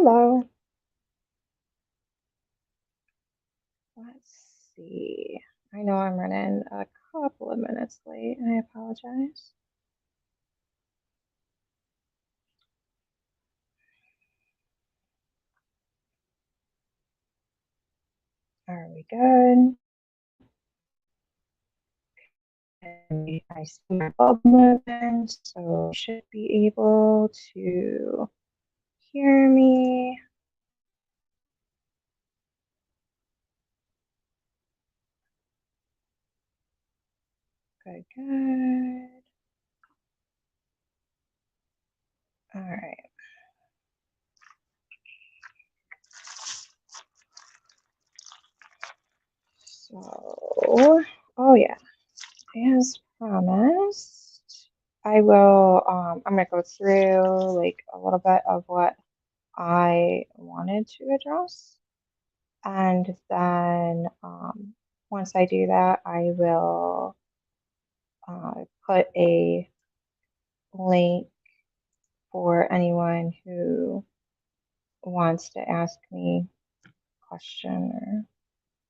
Hello. Let's see. I know I'm running a couple of minutes late, and I apologize. Are we good? And I see my bulb moving, so you should be able to hear me. Good, good. All right. So, oh yeah, as promised, I'm gonna go through like a little bit of what I wanted to address. And then once I do that, I will put a link for anyone who wants to ask me a question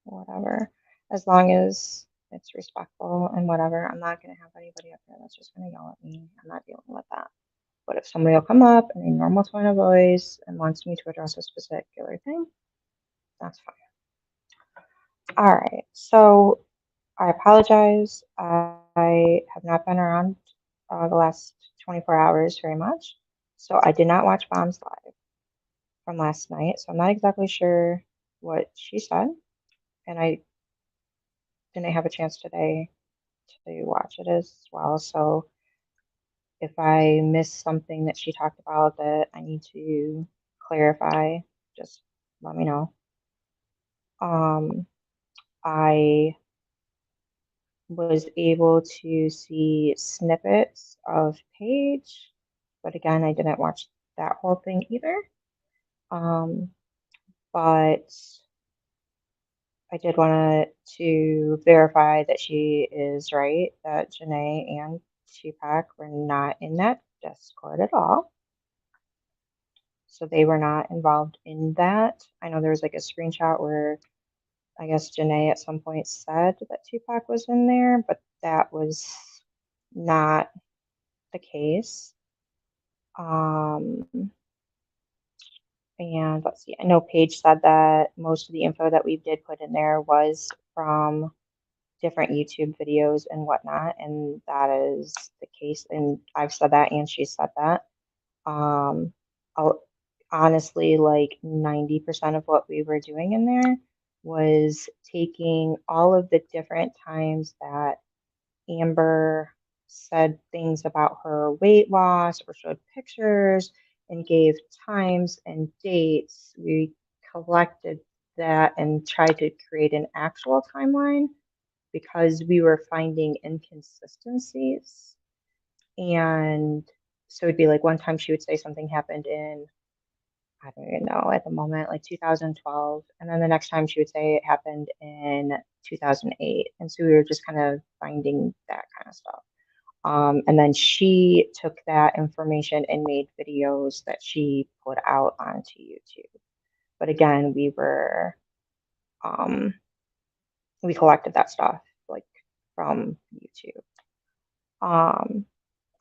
or whatever, as long as it's respectful and whatever. I'm not going to have anybody up there that's just going to yell at me. I'm not dealing with that. But if somebody will come up in a normal tone of voice and wants me to address a specific thing, that's fine. All right. So I apologize. I have not been around the last 24 hours very much. So I did not watch Bombs Live from last night. So I'm not exactly sure what she said. And I didn't have a chance today to watch it as well. So if I missed something that she talked about that I need to clarify, just let me know. Um, I was able to see snippets of Paige, but again, I didn't watch that whole thing either. Um, but I did want to verify that she is right, that Janae and Tupac were not in that Discord at all. So they were not involved in that. I know there was like a screenshot where I guess Janae at some point said that Tupac was in there, but that was not the case. Um, and let's see, I know Paige said that most of the info that we did put in there was from different YouTube videos and whatnot, and that is the case. And I've said that, and she said that. Um, I'll, honestly, like 90% of what we were doing in there was taking all of the different times that Amber said things about her weight loss or showed pictures and gave times and dates. We collected that and tried to create an actual timeline because we were finding inconsistencies. And so it'd be like one time she would say something happened in, I don't even know at the moment, like 2012. And then the next time she would say it happened in 2008. And so we were just kind of finding that kind of stuff. And then she took that information and made videos that she put out onto YouTube. But again, um, we collected that stuff like from YouTube. Um,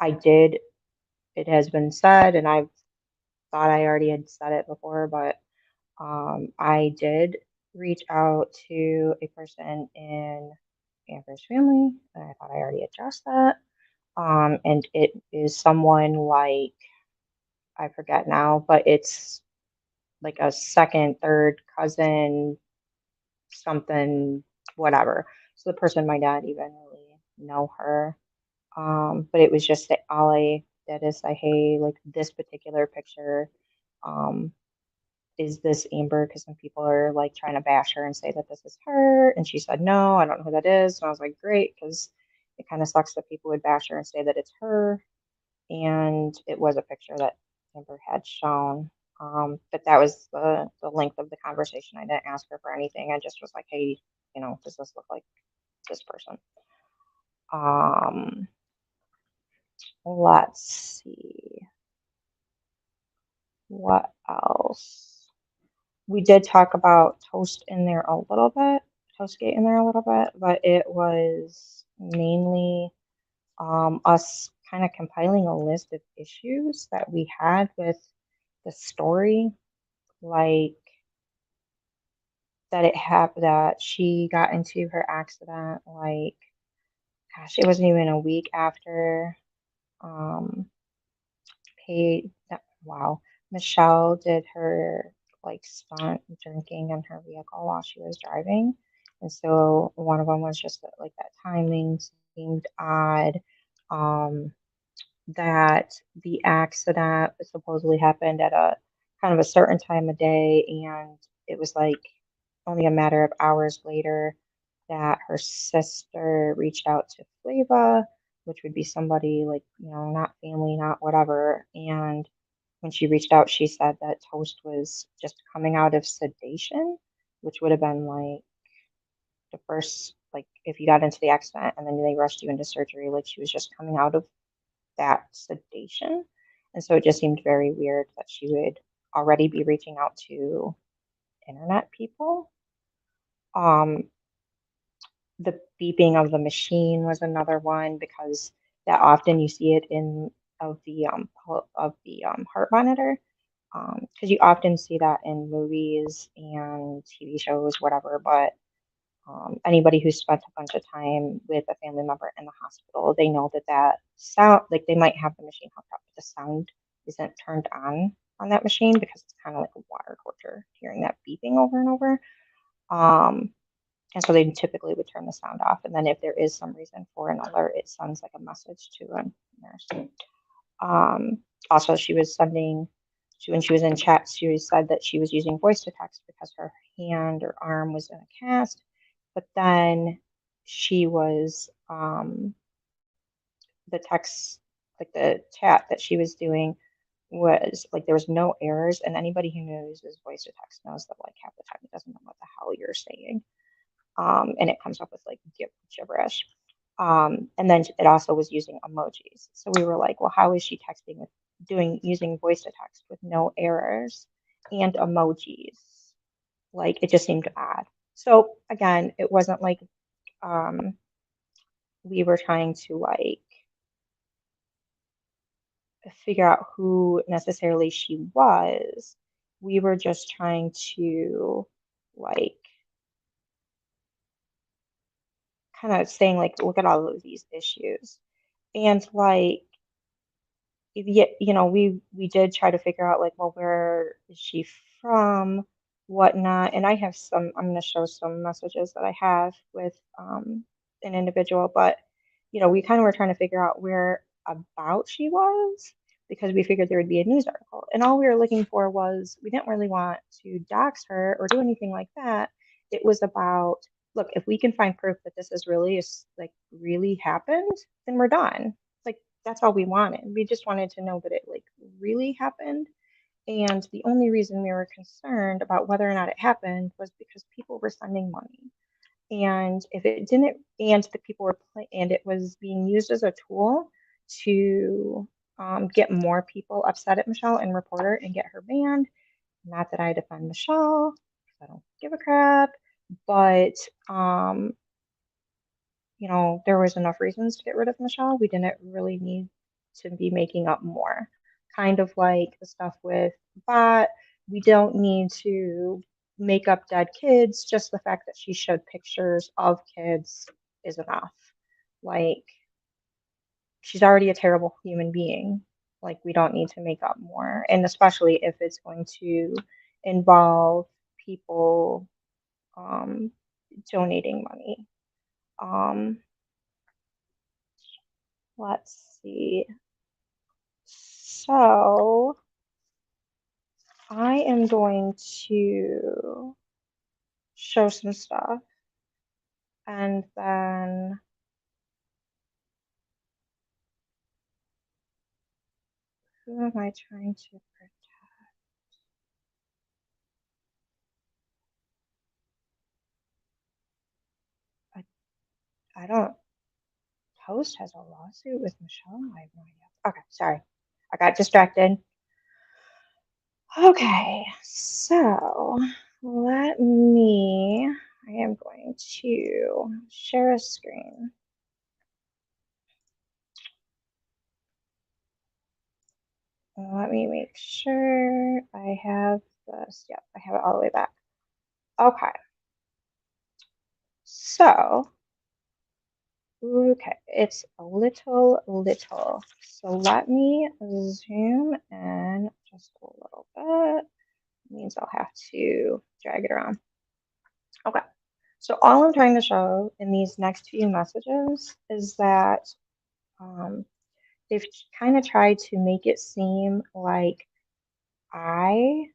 I did, it has been said, and I thought I already had said it before, but I did reach out to a person in Amber's family, and I thought I already addressed that. And it is someone like, I forget now, but it's like a second, third cousin, something, whatever. So the person might not even really know her. But it was just that all I did is say, hey, like this particular picture, um, is this Amber? Because some people are like trying to bash her and say that this is her. And she said, no, I don't know who that is. And I was like, great, because it kind of sucks that people would bash her and say that it's her. And it was a picture that Amber had shown. But that was the length of the conversation. I didn't ask her for anything. I just was like, hey, does this look like this person? Um, let's see. What else? We did talk about Toast in there a little bit, Toastgate in there a little bit, but it was mainly us kind of compiling a list of issues that we had with the story, like that it happened that she got into her accident, like, gosh, it wasn't even a week after um, wow, Michelle did her like stunt drinking in her vehicle while she was driving. And so one of them was just that, like, that timing seemed odd. Um, that the accident supposedly happened at a kind of a certain time of day, and it was like only a matter of hours later that her sister reached out to Flava, which would be somebody like, not family, not whatever. And when she reached out, she said that Toast was just coming out of sedation, which would have been like the first, like, if you got into the accident and then they rushed you into surgery, like she was just coming out of that sedation. And so it just seemed very weird that she would already be reaching out to internet people. Um, the beeping of the machine was another one because that often you see it in of the heart monitor, because you often see that in movies and TV shows, whatever. But anybody who's spent a bunch of time with a family member in the hospital, they know that that sound, like they might have the machine hooked up, but the sound isn't turned on that machine because it's kind of like a water torture hearing that beeping over and over. Um, and so they typically would turn the sound off. And then if there is some reason for an alert, it sends like a message to a nurse. Um, Also, when she was in chat, she said that she was using voice to text because her hand or arm was in a cast. But then she was, the text, like the chat that she was doing was like there was no errors. And anybody who uses voice to text knows that like half the time it doesn't know what the hell you're saying. And it comes up with like gibberish. And then it also was using emojis. So we were like, well, how is she texting with using voice to text with no errors and emojis? Like it just seemed odd. So again, it wasn't like um, we were trying to like figure out who necessarily she was. We were just trying to like kind of saying like, look at all of these issues. And like yeah, we did try to figure out like, well, where is she from, whatnot. And I have some. I'm going to show some messages that I have with an individual, but we kind of were trying to figure out where about she was because we figured there would be a news article, and all we were looking for was we didn't really want to dox her or do anything like that. It was about, look, if we can find proof that this is really like really happened, then we're done. Like that's all we wanted. We just wanted to know that it like really happened. And the only reason we were concerned about whether or not it happened was because people were sending money. And if it didn't, and the people were and it was being used as a tool to get more people upset at Michelle and report her and get her banned. Not that I defend Michelle, because I don't give a crap, but there was enough reasons to get rid of Michelle. We didn't really need to be making up more. Kind of like the stuff with Bot. We don't need to make up dead kids. Just the fact that she showed pictures of kids is enough. Like, she's already a terrible human being. Like, we don't need to make up more. And especially if it's going to involve people um, donating money. Um, let's see. So I am going to show some stuff and then who am I trying to protect? I, I don't, Toast has a lawsuit with Michelle? I have no idea. Okay, sorry. I got distracted. Okay, so I am going to share a screen. Let me make sure I have this. Yep, I have it all the way back. Okay, so, okay, it's a little. So let me zoom in just a little bit. Means I'll have to drag it around. Okay. So all I'm trying to show in these next few messages is that um, they've kind of tried to make it seem like I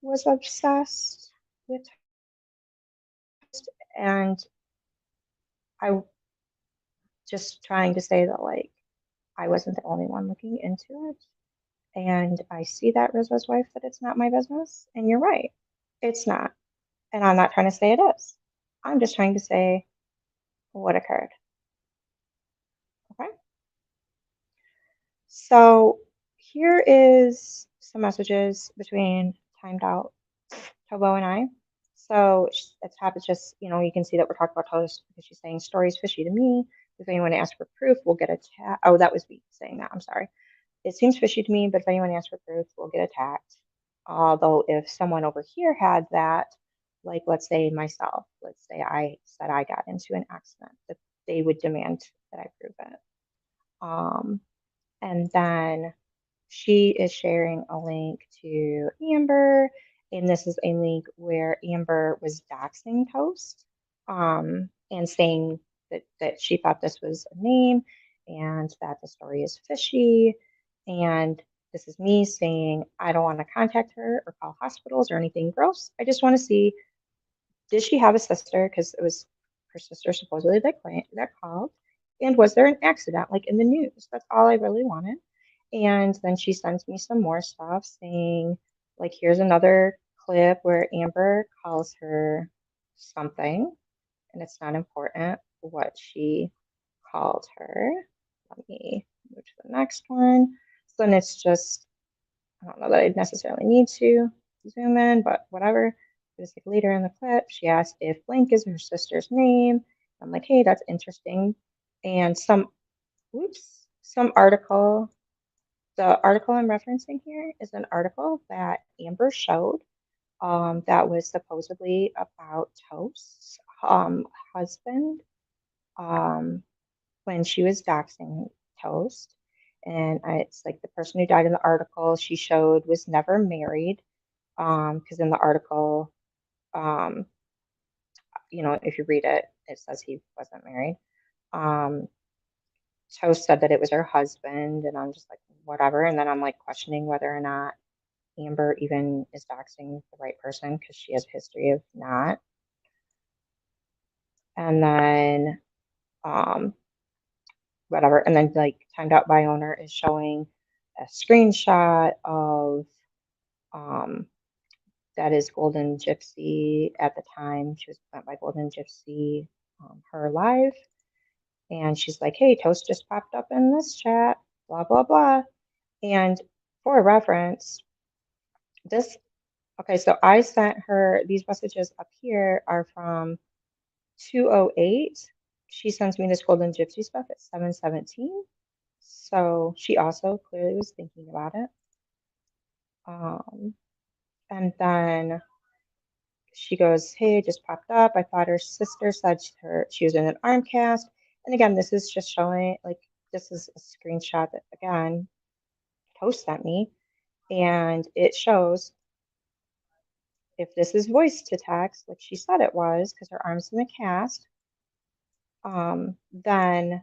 was obsessed with Toast, and I just trying to say that like I wasn't the only one looking into it. And I see that Rizzo's wife that it's not my business. And you're right, it's not. And I'm not trying to say it is. I'm just trying to say what occurred. Okay. So here is some messages between timed out Tobo and I. So at the top, it's just, you can see that we're talking about toast because she's saying stories fishy to me. If anyone asks for proof, we'll get attacked. Oh, that was me saying that. I'm sorry. It seems fishy to me, but if anyone asks for proof, we'll get attacked. Although if someone over here had that, like let's say myself, let's say I said I got into an accident, that they would demand that I prove it. Um, and then she is sharing a link to Amber, and this is a link where Amber was doxing Toast, and saying that she thought this was a name and that the story is fishy. And this is me saying I don't want to contact her or call hospitals or anything gross. I just want to see, did she have a sister? Because it was her sister supposedly that called. And was there an accident like in the news? That's all I really wanted. And then she sends me some more stuff saying, like, here's another clip where Amber calls her something, and it's not important what she called her. Let me move to the next one. So then it's just, I don't know that I necessarily need to zoom in, but whatever. It's like later in the clip, she asked if blank is her sister's name. I'm like, hey, that's interesting. And some article, the article I'm referencing here is an article that Amber showed, that was supposedly about Toast's husband, um, when she was doxing Toast. And it's like the person who died in the article she showed was never married, because in the article, um, if you read it, it says he wasn't married. Um, Toast said that it was her husband, and I'm just like, whatever. And then I'm like questioning whether or not Amber even is doxing the right person because she has a history of not. And then, um, whatever. And then, like, timed out by owner is showing a screenshot of, um, that is Golden Gypsy at the time. She was went by Golden Gypsy, her live. And she's like, hey, Toast just popped up in this chat, blah, blah, blah. And for reference, this, okay, so I sent her these messages up here are from 2:08. She sends me this Golden Gypsy stuff at 7:17. So she also clearly was thinking about it. Um, and then she goes, hey, just popped up. I thought her sister said she was in an arm cast. And again, this is just showing, like, this is a screenshot that, again, Toast sent me. And it shows if this is voice to text, like she said it was, because her arm's in a cast, then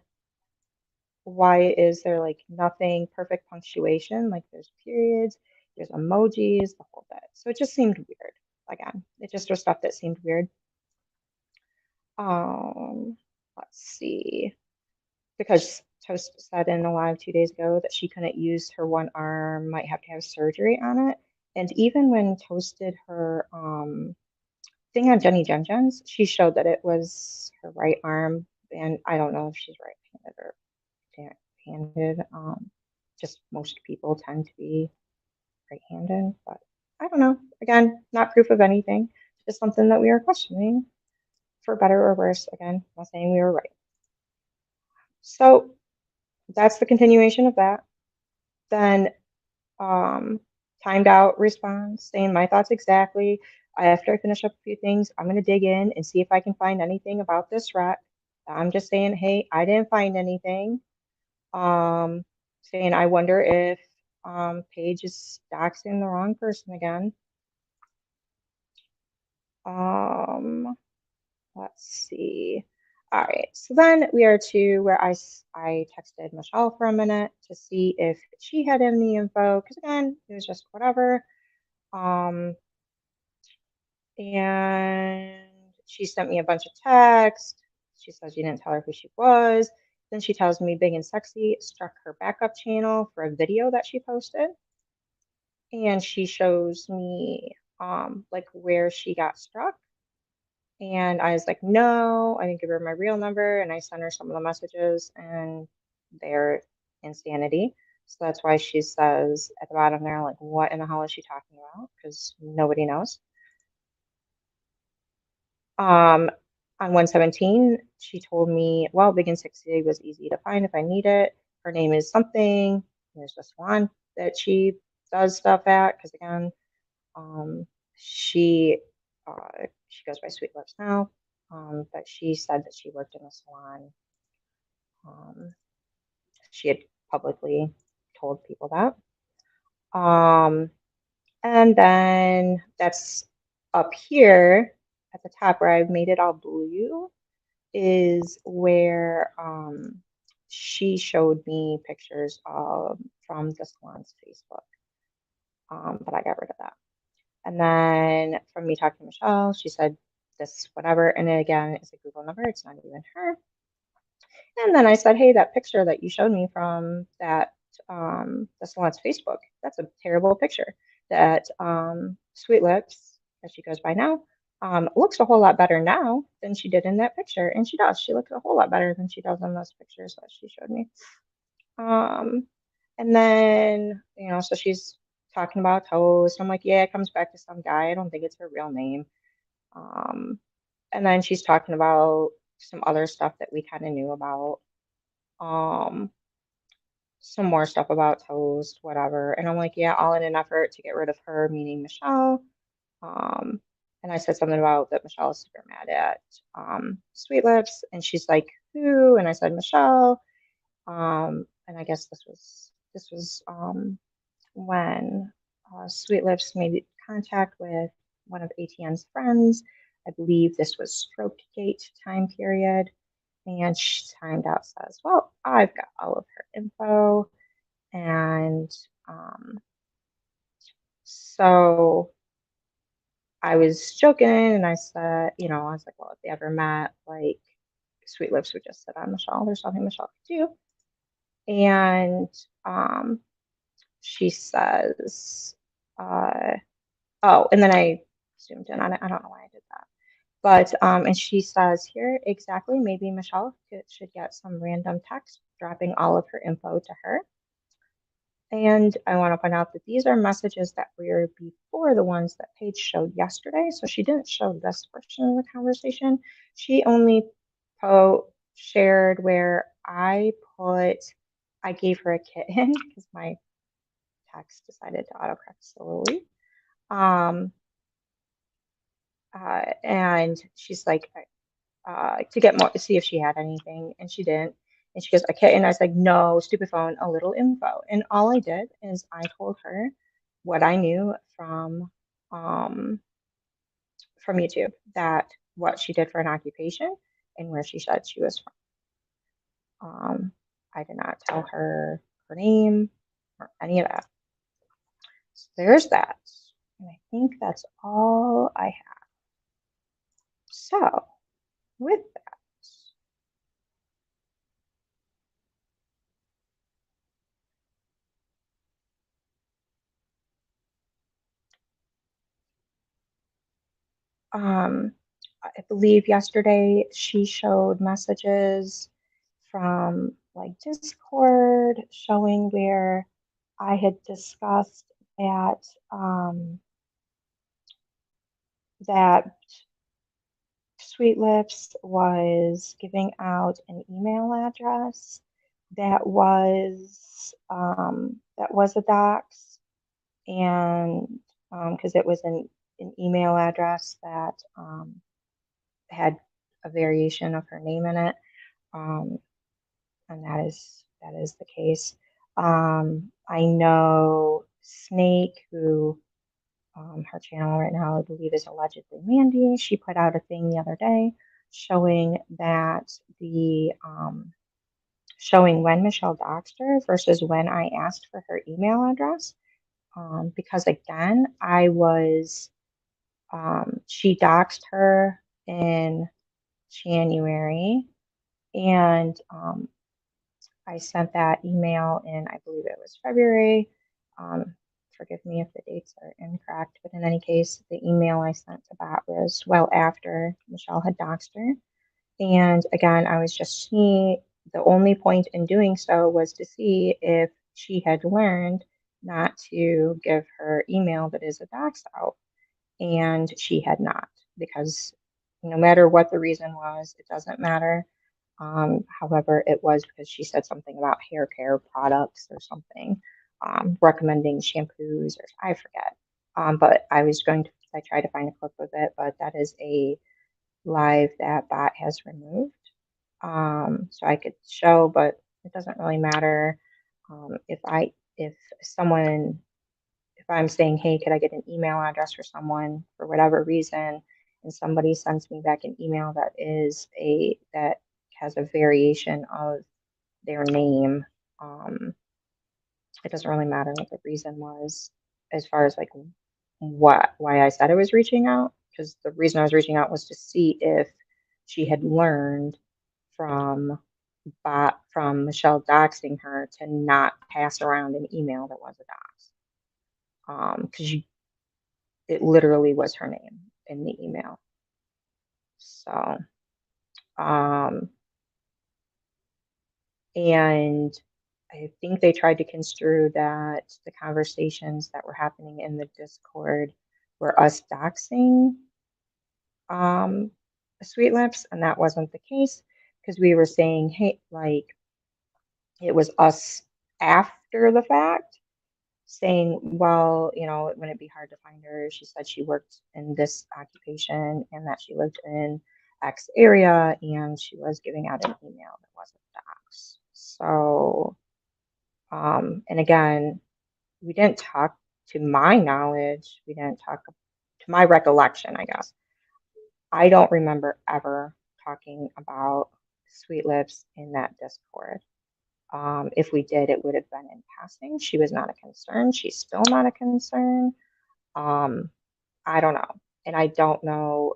why is there like nothing perfect punctuation? Like there's periods, there's emojis, the whole bit. So it just seemed weird. Again, it just was stuff that seemed weird. Um, let's see. Because Toast said in the live 2 days ago that she couldn't use her one arm, might have to have surgery on it. And even when Toast did her thing on Jenny Jen Jen's, she showed that it was her right arm. And I don't know if she's right-handed or handed. Just most people tend to be right-handed, but don't know. Again, not proof of anything, just something that we are questioning for better or worse. Again, not saying we were right. So that's the continuation of that. Then um, timed out response saying my thoughts exactly. After I finish up a few things, I'm going to dig in and see if I can find anything about this wreck. I'm just saying, hey, I didn't find anything. Saying I wonder if Paige is doxing the wrong person again. Um, let's see. All right, so then we are to where I texted Michelle for a minute to see if she had any info, because again, it was just whatever. Um, and she sent me a bunch of texts. She says she didn't tell her who she was. Then she tells me Big and Sexy struck her backup channel for a video that she posted. And she shows me like where she got struck. And I was like, no, I didn't give her my real number. And I sent her some of the messages and they're insanity. So that's why she says at the bottom there, like, what in the hell is she talking about? Because nobody knows. Um, on 117, she told me, well, Big and 60 was easy to find if I need it. Her name is something. There's just one that she does stuff at. Because again, um, she she goes by Sweet Lips now. But she said that she worked in a salon. Um, she had publicly told people that. Um, and then that's up here at the top where I've made it all blue is where she showed me pictures of from the salon's Facebook. But I got rid of that. And then from me talking to Michelle, she said this whatever. And then again, it's a Google number. It's not even her. And then I said, hey, that picture that you showed me from that the salon's Facebook, that's a terrible picture. That Sweet Lips, as she goes by now, looks a whole lot better now than she did in that picture. And she does. She looks a whole lot better than she does in those pictures that she showed me. Um, and then, so she's talking about toast. I'm like, yeah, it comes back to some guy. I don't think it's her real name. Um, and then she's talking about some other stuff that we kind of knew about. Um, some more stuff about toast, whatever. And I'm like, yeah, all in an effort to get rid of her, meaning Michelle. Um, and I said something about that Michelle is super mad at Sweet Lips, and she's like, who? And I said Michelle. And I guess this was when Sweet Lips made contact with one of ATN's friends. I believe this was stroke gate time period. And she timed out says, well, I've got all of her info. And um, so I was joking and I said, I was like, well, if they ever met, like Sweet Lips would just sit on Michelle. There's nothing Michelle could do. And um, she says, uh, oh, and then I zoomed in on it. I don't know why I did that. But, and she says here, exactly, maybe Michelle should get some random text dropping all of her info to her. And I want to point out that these are messages that were before the ones that Paige showed yesterday. So she didn't show this portion of the conversation. She only shared where I gave her a kitten because my text decided to autocorrect slowly. And she's like, to get more, to see if she had anything, and she didn't. And she goes, okay. And I was like, no, stupid phone, a little info. And all I did is I told her what I knew um, from YouTube, that what she did for an occupation and where she said she was from. I did not tell her her name or any of that. So there's that. And I think that's all I have. So with Um, I believe yesterday she showed messages from like Discord showing where I had discussed that that Sweet Lips was giving out an email address that was a dox, and because it was an email address that had a variation of her name in it, um, and that is the case. I know Snake, who her channel right now, I believe, is allegedly Mandy. She put out a thing the other day showing that the showing when Michelle doxed her versus when I asked for her email address. Because again, she doxed her in January, and I sent that email in, I believe it was February. Um, Forgive me if the dates are incorrect, but in any case, the email I sent to Bat was well after Michelle had doxed her. And again, I was just the only point in doing so was to see if she had learned not to give her email that is a dox out. And she had not, because no matter what the reason was, it doesn't matter. However, it was because she said something about hair care products or something, recommending shampoos, or I forget. But I tried to find a clip of it, but that is a live that Bot has removed. So I could show, but it doesn't really matter. If someone, if I'm saying, hey, could I get an email address for someone for whatever reason, and somebody sends me back an email that has a variation of their name, um, it doesn't really matter what the reason was as far as like why I said I was reaching out, because the reason I was reaching out was to see if she had learned from from Michelle doxing her to not pass around an email that was a dox. Because it literally was her name in the email. So, um, and I think they tried to construe that the conversations that were happening in the Discord were us doxing um, Sweet Lips, and that wasn't the case, because we were saying, hey, like it was us after the fact saying, well, wouldn't it be hard to find her? She said she worked in this occupation and that she lived in X area, and she was giving out an email that wasn't docs. So, and again, we didn't talk, to my knowledge, we didn't talk, to my recollection, I guess. I don't remember ever talking about Sweet Lips in that Discord. If we did, it would have been in passing. She was not a concern. She's still not a concern. Um, I don't know. And I don't know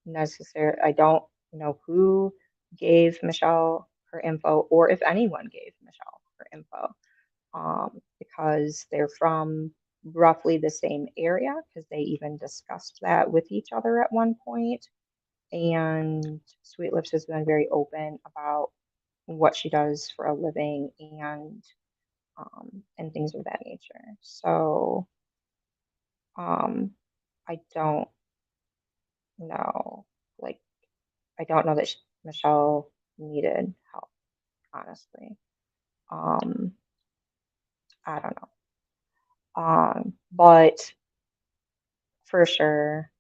necessarily, I don't know who gave Michelle her info, or if anyone gave Michelle her info, because they're from roughly the same area, because they even discussed that with each other at one point. And Sweet Lips has been very open about what she does for a living, and things of that nature. So um, I don't know. Like, I don't know that Michelle needed help, honestly. Um, I don't know. But for sure,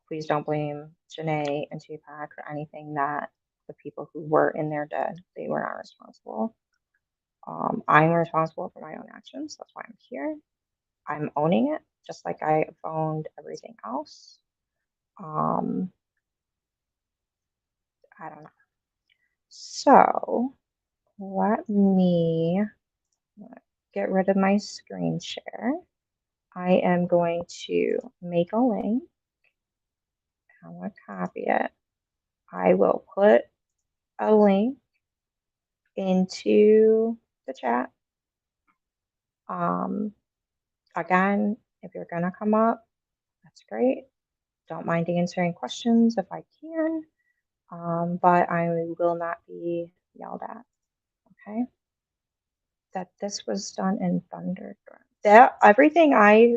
please don't blame Janae and Tupac for anything that the people who were in there did. They were not responsible. I'm responsible for my own actions. That's why I'm here. I'm owning it, just like I owned everything else. Um, I don't know. So let me get rid of my screen share. I am going to make a link. I'm going to copy it. I will put a link into the chat. Um, Again, if you're going to come up, that's great. Don't mind answering questions if I can, but I will not be yelled at. Okay. That this was done in Thunderdrum. That everything I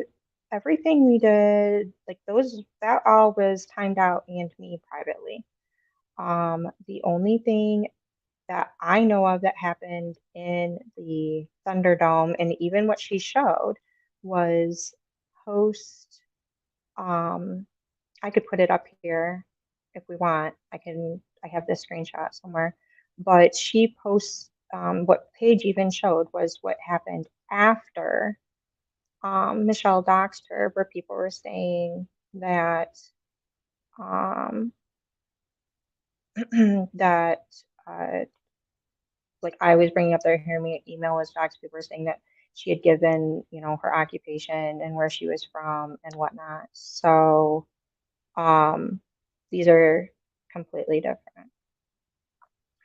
everything we did, like those, that all was timed out and me privately. The only thing that I know of that happened in the Thunderdome, and even what she showed was post. Um, I could put it up here if we want. I have this screenshot somewhere, but she posts. What Paige even showed was what happened after Michelle doxed her, where people were saying that um, that uh, like I was bringing up their Hear Me email was docs. People were saying that she had given, her occupation and where she was from and whatnot. So um, these are completely different.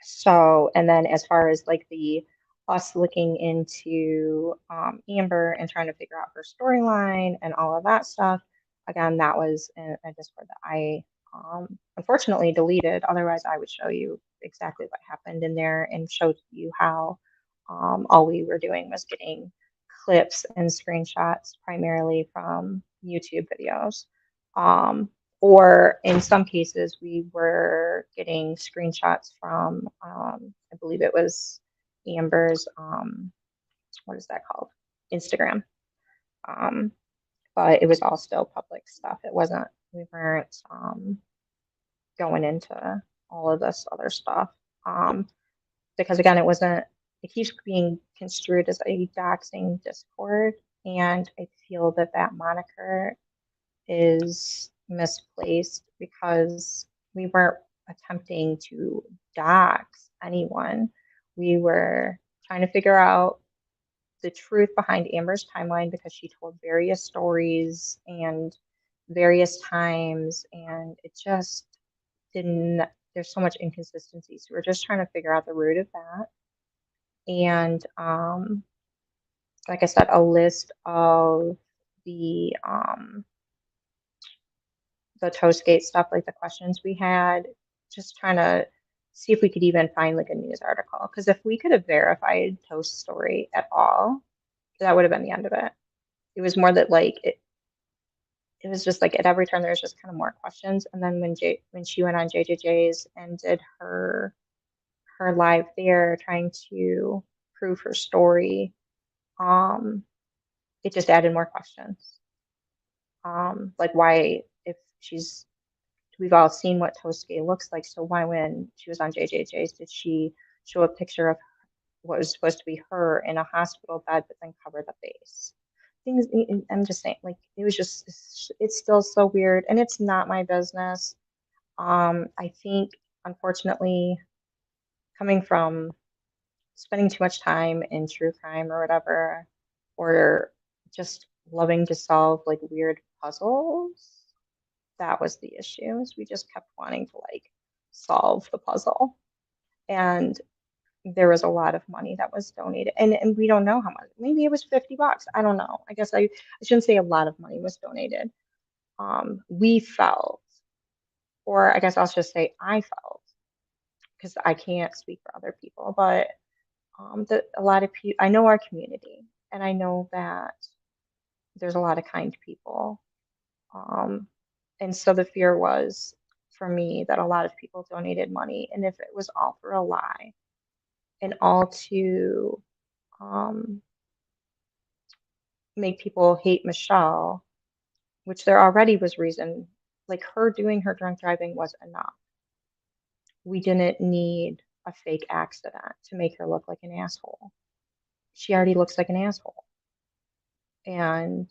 So, and then as far as like the us looking into Amber and trying to figure out her storyline and all of that stuff, again, that was a Discord that I unfortunately deleted. Otherwise, I would show you exactly what happened in there and show you how all we were doing was getting clips and screenshots primarily from YouTube videos. Um, or in some cases, we were getting screenshots from, I believe it was Amber's, what is that called? Instagram. Um, but it was all still public stuff. It wasn't, we weren't going into all of this other stuff. Um, because again, it keeps being construed as a doxing Discord. And I feel that that moniker is misplaced because we weren't attempting to dox anyone. We were trying to figure out the truth behind Amber's timeline because she told various stories and various times, and it just didn't, there's so much inconsistency. So we're just trying to figure out the root of that. And like I said, a list of the um, the Toastgate stuff, like the questions we had, just trying to see if we could even find like a news article. Because if we could have verified Toast's story at all, that would have been the end of it. It was more that like it was just like at every turn there was just kind of more questions. And then when she went on JJJ's and did her live there trying to prove her story, um, it just added more questions. Like why if she's we've all seen what Tosuke looks like. So why, when she was on JJJ's, did she show a picture of what was supposed to be her in a hospital bed, but then cover the face? Things. I'm just saying, like it was just. It's still so weird, and it's not my business. I think, unfortunately, coming from spending too much time in true crime or whatever, or just loving to solve like weird puzzles, that was the issue. Is we just kept wanting to like solve the puzzle, and there was a lot of money that was donated, and we don't know how much. Maybe it was $50. I don't know. I guess I shouldn't say a lot of money was donated. We felt, or I guess I'll just say I felt, because I can't speak for other people, but that a lot of people, I know our community, and I know that there's a lot of kind people. Um, and so the fear was for me that a lot of people donated money, and if it was all for a lie and all to um, make people hate Michelle, which there already was reason, like her doing her drunk driving was enough. We didn't need a fake accident to make her look like an asshole. She already looks like an asshole. And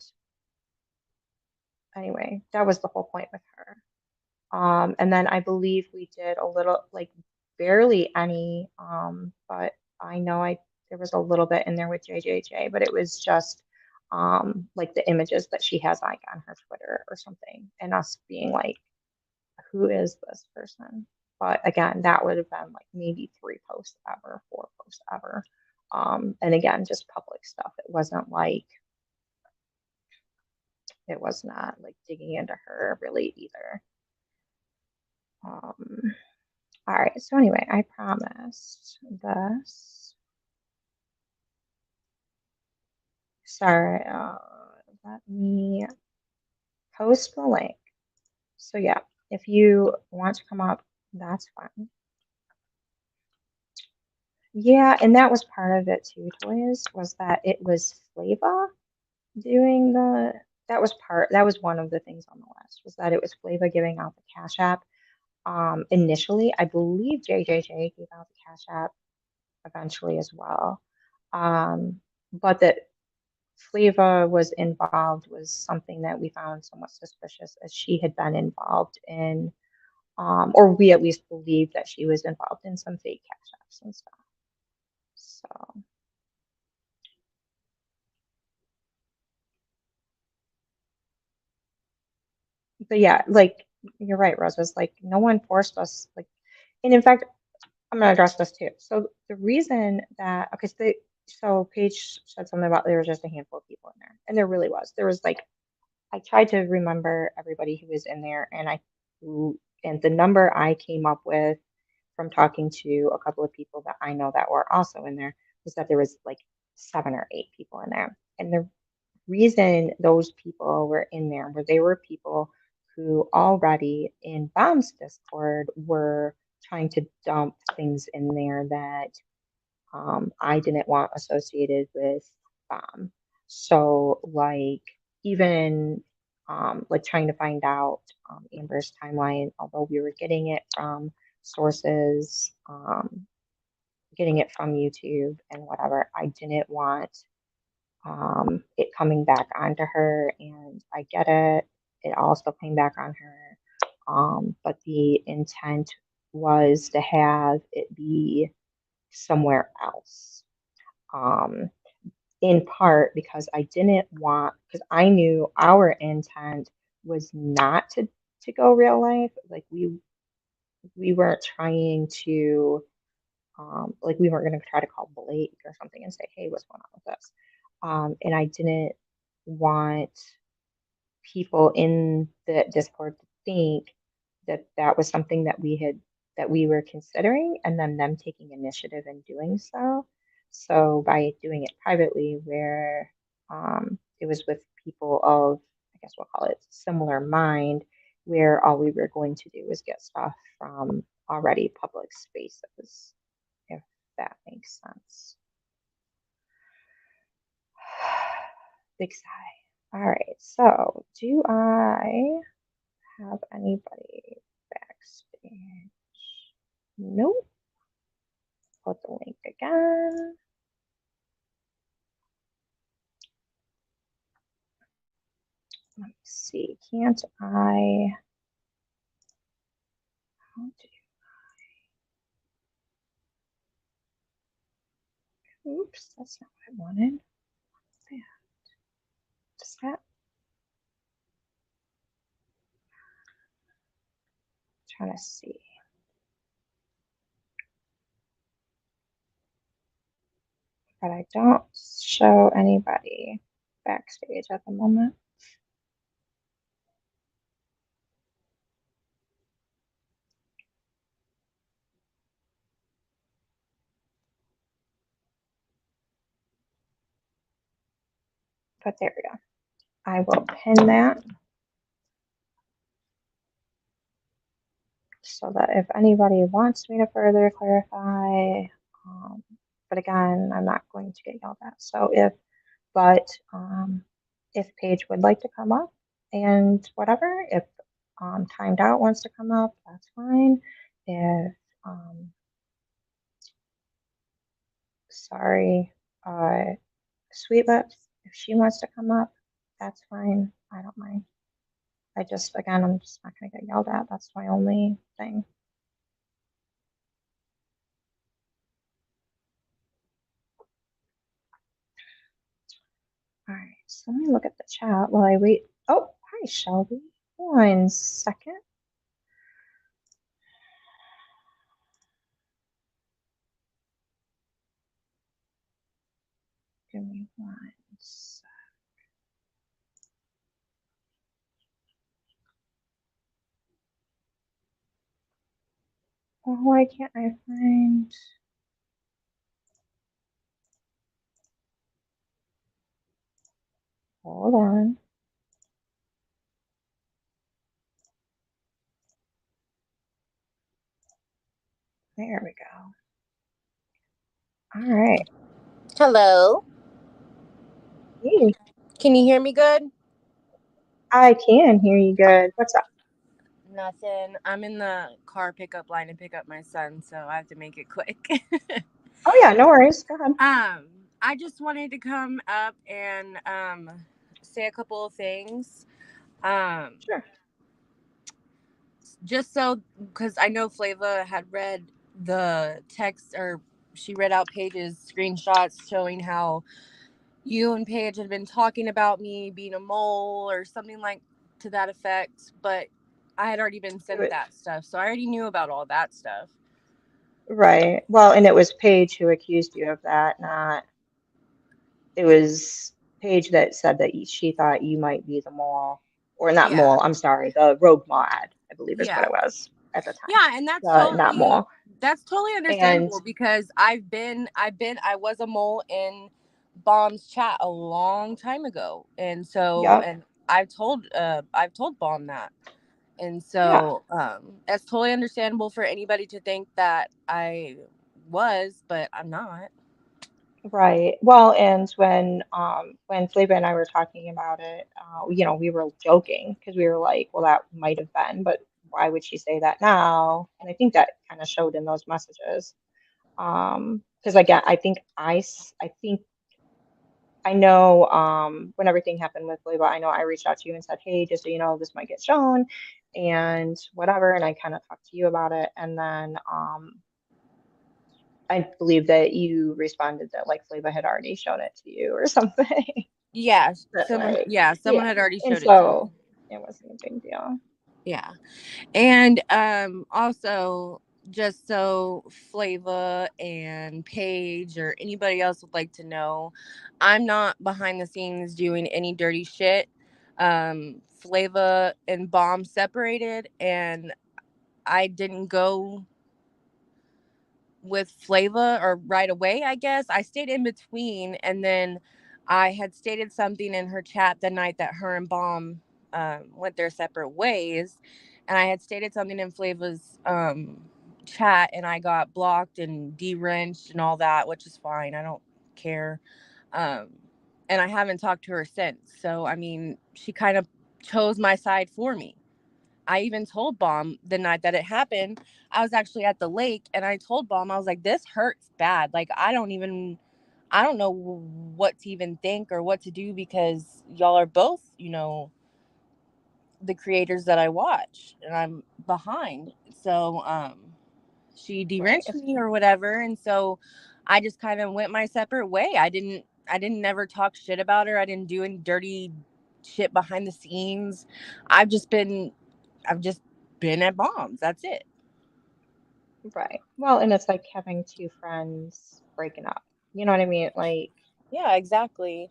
anyway, that was the whole point with her. And then I believe we did a little, like barely any, but I know there was a little bit in there with JJJ, but it was just like the images that she has like on her Twitter or something, and us being like, who is this person? But again, that would have been like maybe 3 posts ever, 4 posts ever. And again, just public stuff. It was not like digging into her really either. Um, all right, so anyway, I promised this. Sorry, let me post the link. So yeah, if you want to come up, that's fine. Yeah, and that was part of it too, Toys, was that it was Flava doing that was that was one of the things on the list, was that it was Flava giving out the Cash App. Initially, I believe JJJ gave out the Cash App eventually as well. But that Flava was involved was something that we found somewhat suspicious, as she had been involved in, or we at least believed that she was involved in some fake Cash Apps and stuff. So, but yeah, like you're right, Rose. Was like no one forced us. Like, and in fact, I'm gonna address this too. So the reason that okay, so Paige said something about there was just a handful of people in there, and there really was. There was like I tried to remember everybody who was in there, and the number I came up with from talking to a couple of people that I know that were also in there was that there was like 7 or 8 people in there, and the reason those people were in there were they were people who already in Bomb's Discord were trying to dump things in there that I didn't want associated with Bomb. So like even like trying to find out Amber's timeline, although we were getting it from sources, getting it from YouTube and whatever, I didn't want it coming back onto her, and I get it. It also came back on her. But the intent was to have it be somewhere else. Um, in part because I didn't want, because I knew our intent was not to go real life. Like we weren't trying to like we weren't going to try to call Blake or something and say, hey, what's going on with this? And I didn't want people in the Discord to think that that was something that we were considering, and then them taking initiative in doing so. So by doing it privately, where it was with people of, I guess we'll call it similar mind, where all we were going to do was get stuff from already public spaces, if that makes sense. Big sigh. All right, so do I have anybody backstage? Nope. Put the link again. Let me see. Can't I? How do Oops, that's not what I wanted. Yeah, does that? Trying to see. But I don't show anybody backstage at the moment. But there we go. I will pin that so that if anybody wants me to further clarify, but again, I'm not going to get yelled at. So but if Paige would like to come up and whatever, if Timed Out wants to come up, that's fine. If, sorry, Sweet Lips, if she wants to come up, that's fine. I don't mind. Again, I'm just not going to get yelled at. That's my only thing. All right, so let me look at the chat while I wait. Oh, hi, Shelby. 1 second. Give me 1 sec. Oh, why can't I find? Hold on. There we go. All right. Hello. Hey, Can you hear me good? I can hear you good. What's up? Nothing. I'm in the car pickup line to pick up my son, so I have to make it quick. Oh yeah, no worries. Go ahead. um, I just wanted to come up and say a couple of things. Um, Sure. just so because I know Flava had read the text, or she read out Paige's screenshots showing how you and Paige had been talking about me being a mole or something like to that effect, but I had already been It sent that stuff, so I already knew about all that stuff. right. Well, and it was Paige who accused you of that, not it was Paige that said that she thought you might be the mole, or not Yeah, mole. I'm sorry, the rogue mod, I believe is what yeah, it was at the time. yeah, and The not mole. that's totally And understandable because I was a mole in Bomb's chat a long time ago, and so yep, and I've told Bomb that. And yeah. so that's totally understandable for anybody to think that I was, but I'm not. Right. Well, and when Flava and I were talking about it, we were joking because we were like, well, that might have been, but why would she say that now? And I think that kind of showed in those messages. Because again, I think I know when everything happened with Flava, I know I reached out to you and said, hey, just so you know, this might get shown and whatever, and I kind of talked to you about it, and then I believe that you responded that like Flava had already shown it to you or something. Yeah, But like, someone yeah. had already And showed it to me. so it wasn't a big deal. Yeah. And also just so Flava and Paige or anybody else would like to know, I'm not behind the scenes doing any dirty shit. Flava and Bomb separated and I didn't go with Flava or right away, I guess. I stayed in between and then I had stated something in her chat the night that her and Bomb went their separate ways. And I had stated something in Flava's chat and I got blocked and de-wrenched and all that, which is fine. I don't care. Um, and I haven't talked to her since. So, I mean, she kind of chose my side for me. I even told Bomb the night that it happened. I was actually at the lake and I told Bomb, I was like, this hurts bad. Like, I don't know what to even think or what to do because y'all are both, the creators that I watch and I'm behind. So, she Right. de-wrenched me or whatever. And so I just kind of went my separate way. I didn't never talk shit about her. I didn't do any dirty shit behind the scenes. I've just been I've just been at Bombs. That's it. Right. Well, and it's like having two friends breaking up. You know what I mean? Like, Yeah, exactly.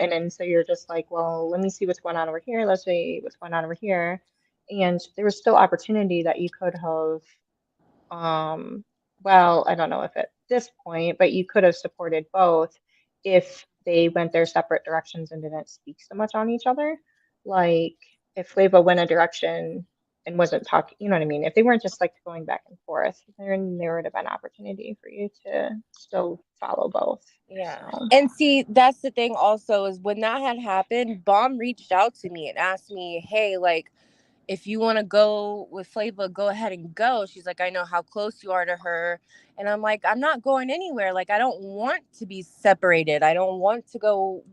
and then so you're just like, well, let me see what's going on over here. Let's see what's going on over here. And there was still opportunity that you could have Um, well, I don't know if at this point, but you could have supported both if they went their separate directions and didn't speak so much on each other. Like if Flava went a direction and wasn't talking, you know what I mean? If they weren't just like going back and forth, then there would have been opportunity for you to still follow both. Yeah. So, And see, that's the thing also is when that had happened, Bomb reached out to me and asked me, hey, like, if you want to go with Flava, go ahead and go. She's like, I know how close you are to her. And I'm like, I'm not going anywhere. Like, I don't want to be separated. I don't want to go,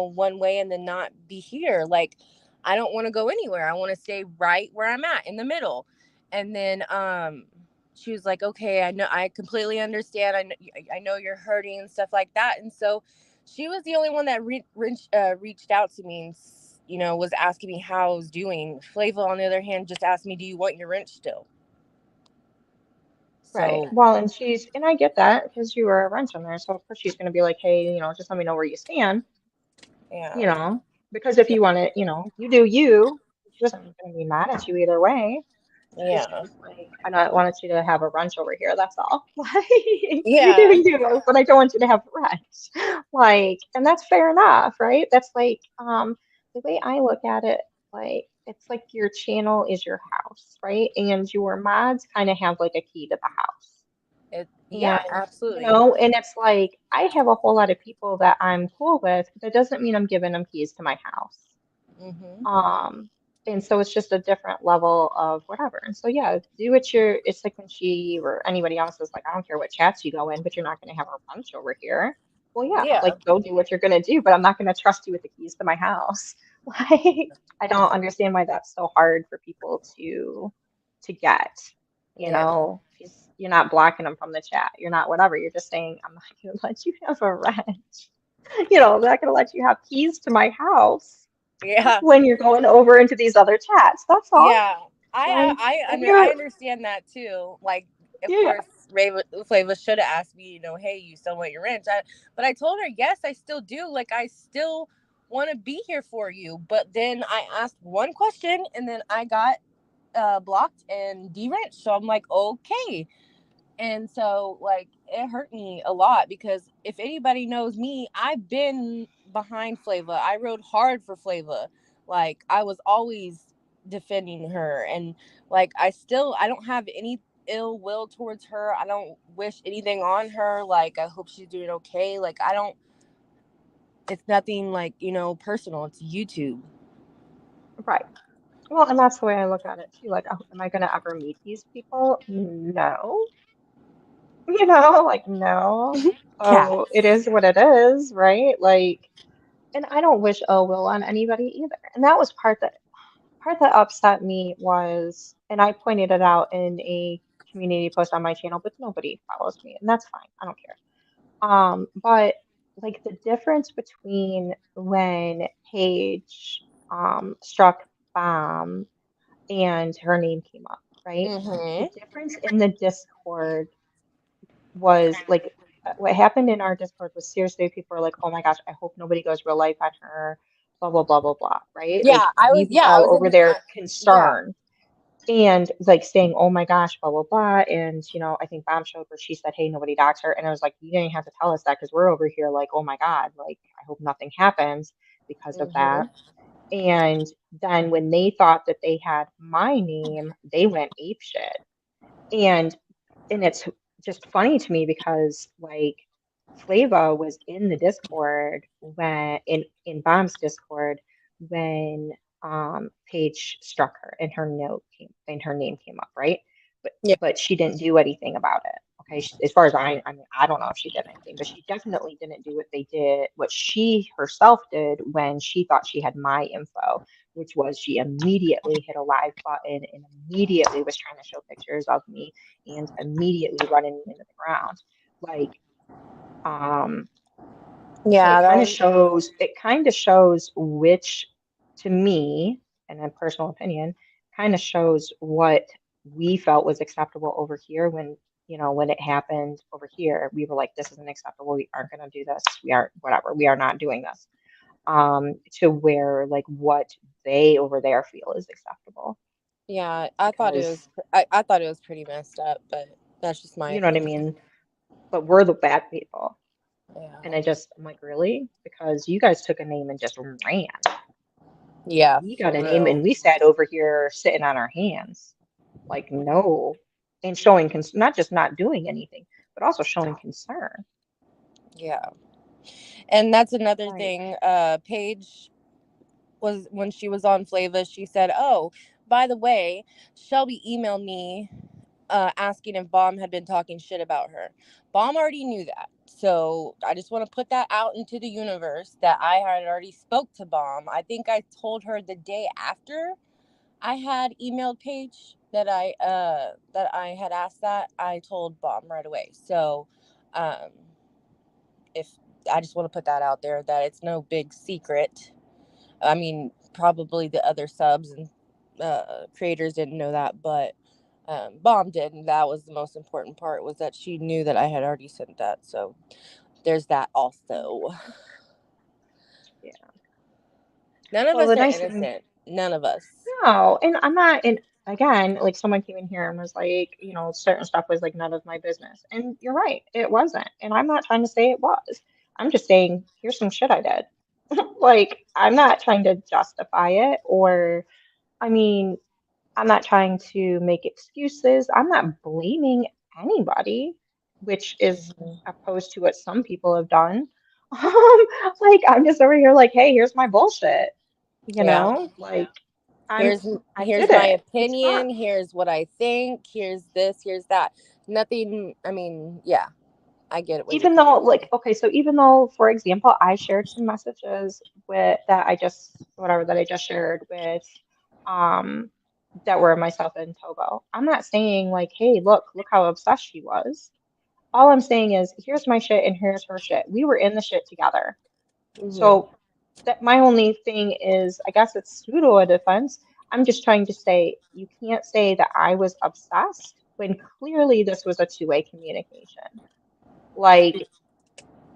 one way and then not be here. Like, I don't want to go anywhere. I want to stay right where I'm at in the middle. And then she was like, okay, I know, I completely understand. I know you're hurting and stuff like that. And so she was the only one that reached out to me and was asking me how I was doing. Flava, on the other hand, just asked me, "Do you want your wrench still?" right. So Well, and I get that because you were a wrench on there. So of course she's going to be like, hey, just let me know where you stand. you yeah, know, because if you want to, you do you. She wasn't going to be mad at you either way. She's yeah, just like, I don't wanted you to have a wrench over here. That's all. Like, you do yeah, you, but I don't want you to have a wrench. Like, and that's fair enough, right? That's like, the way I look at it, like, it's like your channel is your house, right? And your mods kind of have like a key to the house. Yeah, absolutely. And it's like I have a whole lot of people that I'm cool with, but that doesn't mean I'm giving them keys to my house. Hmm. Um, and so it's just a different level of whatever. And so yeah, do what you're it's like when she or anybody else is like, I don't care what chats you go in, but you're not gonna have a bunch over here. Well, yeah, Yeah. like go do what you're gonna do, but I'm not gonna trust you with the keys to my house. Like I don't understand why that's so hard for people to get, Yeah. because you're not blocking them from the chat. You're not whatever. You're just saying, I'm not gonna let you have a wrench. I'm not gonna let you have keys to my house Yeah. when you're going over into these other chats. That's all. Yeah, Like, if I you're, understand that too. Like, of yeah, course, Flava should have asked me, hey, you still want your ranch? But I told her, yes, I still do. Like, I still want to be here for you. But then I asked one question, and then I got blocked and de-wrenched. So I'm like, okay. And so, like, it hurt me a lot because if anybody knows me, I've been behind Flava. I rode hard for Flava. Like, I was always defending her. And, like, I don't have any ill will towards her. I don't wish anything on her. Like, I hope she's doing okay. Like, I don't, it's nothing like, personal. It's YouTube. right. Well, and that's the way I look at it too. Like, oh, am I going to ever meet these people? No. Like, no. So it Cats. is what it is, right? Like, and I don't wish ill will on anybody either. And that was part that upset me was, and I pointed it out in a community post on my channel, but nobody follows me, and that's fine. I don't care. But like the difference between when Paige struck bomb and her name came up, right? The Mm-hmm. difference in the Discord was like what happened in our Discord was seriously people were like, oh my gosh, I hope nobody goes real life on her, blah blah blah blah blah, right? Like we were I all was over in, there yeah. concerned and like saying, oh my gosh, blah, blah, blah. And, I think Bomb showed where she said, hey, nobody dox her. And I was like, you didn't have to tell us that because we're over here like, oh my God, like, I hope nothing happens because of Mm-hmm. that. And then when they thought that they had my name, they went ape shit. And it's just funny to me because like Flava was in the Discord when in Bomb's Discord when Paige struck her and her note came and her name came up, right? But Yeah. but she didn't do anything about it. Okay, as far as I mean, I don't know if she did anything, but she definitely didn't do what she herself did when she thought she had my info, which was she immediately hit a live button and immediately was trying to show pictures of me and immediately running into the ground. Like, um, so Yeah, that was, it kind of shows which, to me, and a personal opinion, kind of shows what we felt was acceptable over here when it happened over here. We were like, this isn't acceptable. We aren't going to do this. We aren't, whatever. We are not doing this. To where like what they over there feel is acceptable yeah, because I thought it was pretty messed up, but that's just my you know what I opinion. mean? But we're the bad people. And Yeah. I'm like, really? Because you guys took a name and just ran. Yeah, We for got a name real. and we sat over here sitting on our hands. Like, no. And showing, not just not doing anything, but also showing concern. Yeah. And that's another Like, thing. Paige was when she was on Flava, she said, "Oh, by the way, Shelby emailed me asking if Bomb had been talking shit about her. Bomb already knew that. So I just want to put that out into the universe that I had already spoke to Bomb. I think I told her the day after I had emailed Paige that I had asked that. I told Bomb right away. So um if I just want to put that out there that it's no big secret. I mean, probably the other subs and creators didn't know that, but Bomb did, and that was the most important part was that she knew that I had already sent that. So there's that also. yeah. None of Well, us the are nice thing, innocent. None of us. no, and I'm not, and again, like someone came in here and was like, certain stuff was like none of my business. And you're right, it wasn't. And I'm not trying to say it was. I'm just saying, here's some shit I did. Like, I'm not trying to justify it or, I mean, I'm not trying to make excuses. I'm not blaming anybody. which is Mhm. opposed to what some people have done. Like I'm just over here like, hey, here's my bullshit. Yeah. Like I'm Here's I here's did my it. It's not. opinion. Here's what I think. Here's this. Here's that. Nothing. I mean, yeah, I get it where you're Even coming though from. like okay, so even though for example I shared some messages with that I just whatever that I just shared with um that were myself and Tobo. I'm not saying like, hey, look how obsessed she was. All I'm saying is here's my shit and here's her shit. We were in the shit together. Hmm. So that my only thing is I guess it's pseudo a defense. I'm just trying to say you can't say that I was obsessed when clearly this was a two-way communication. Like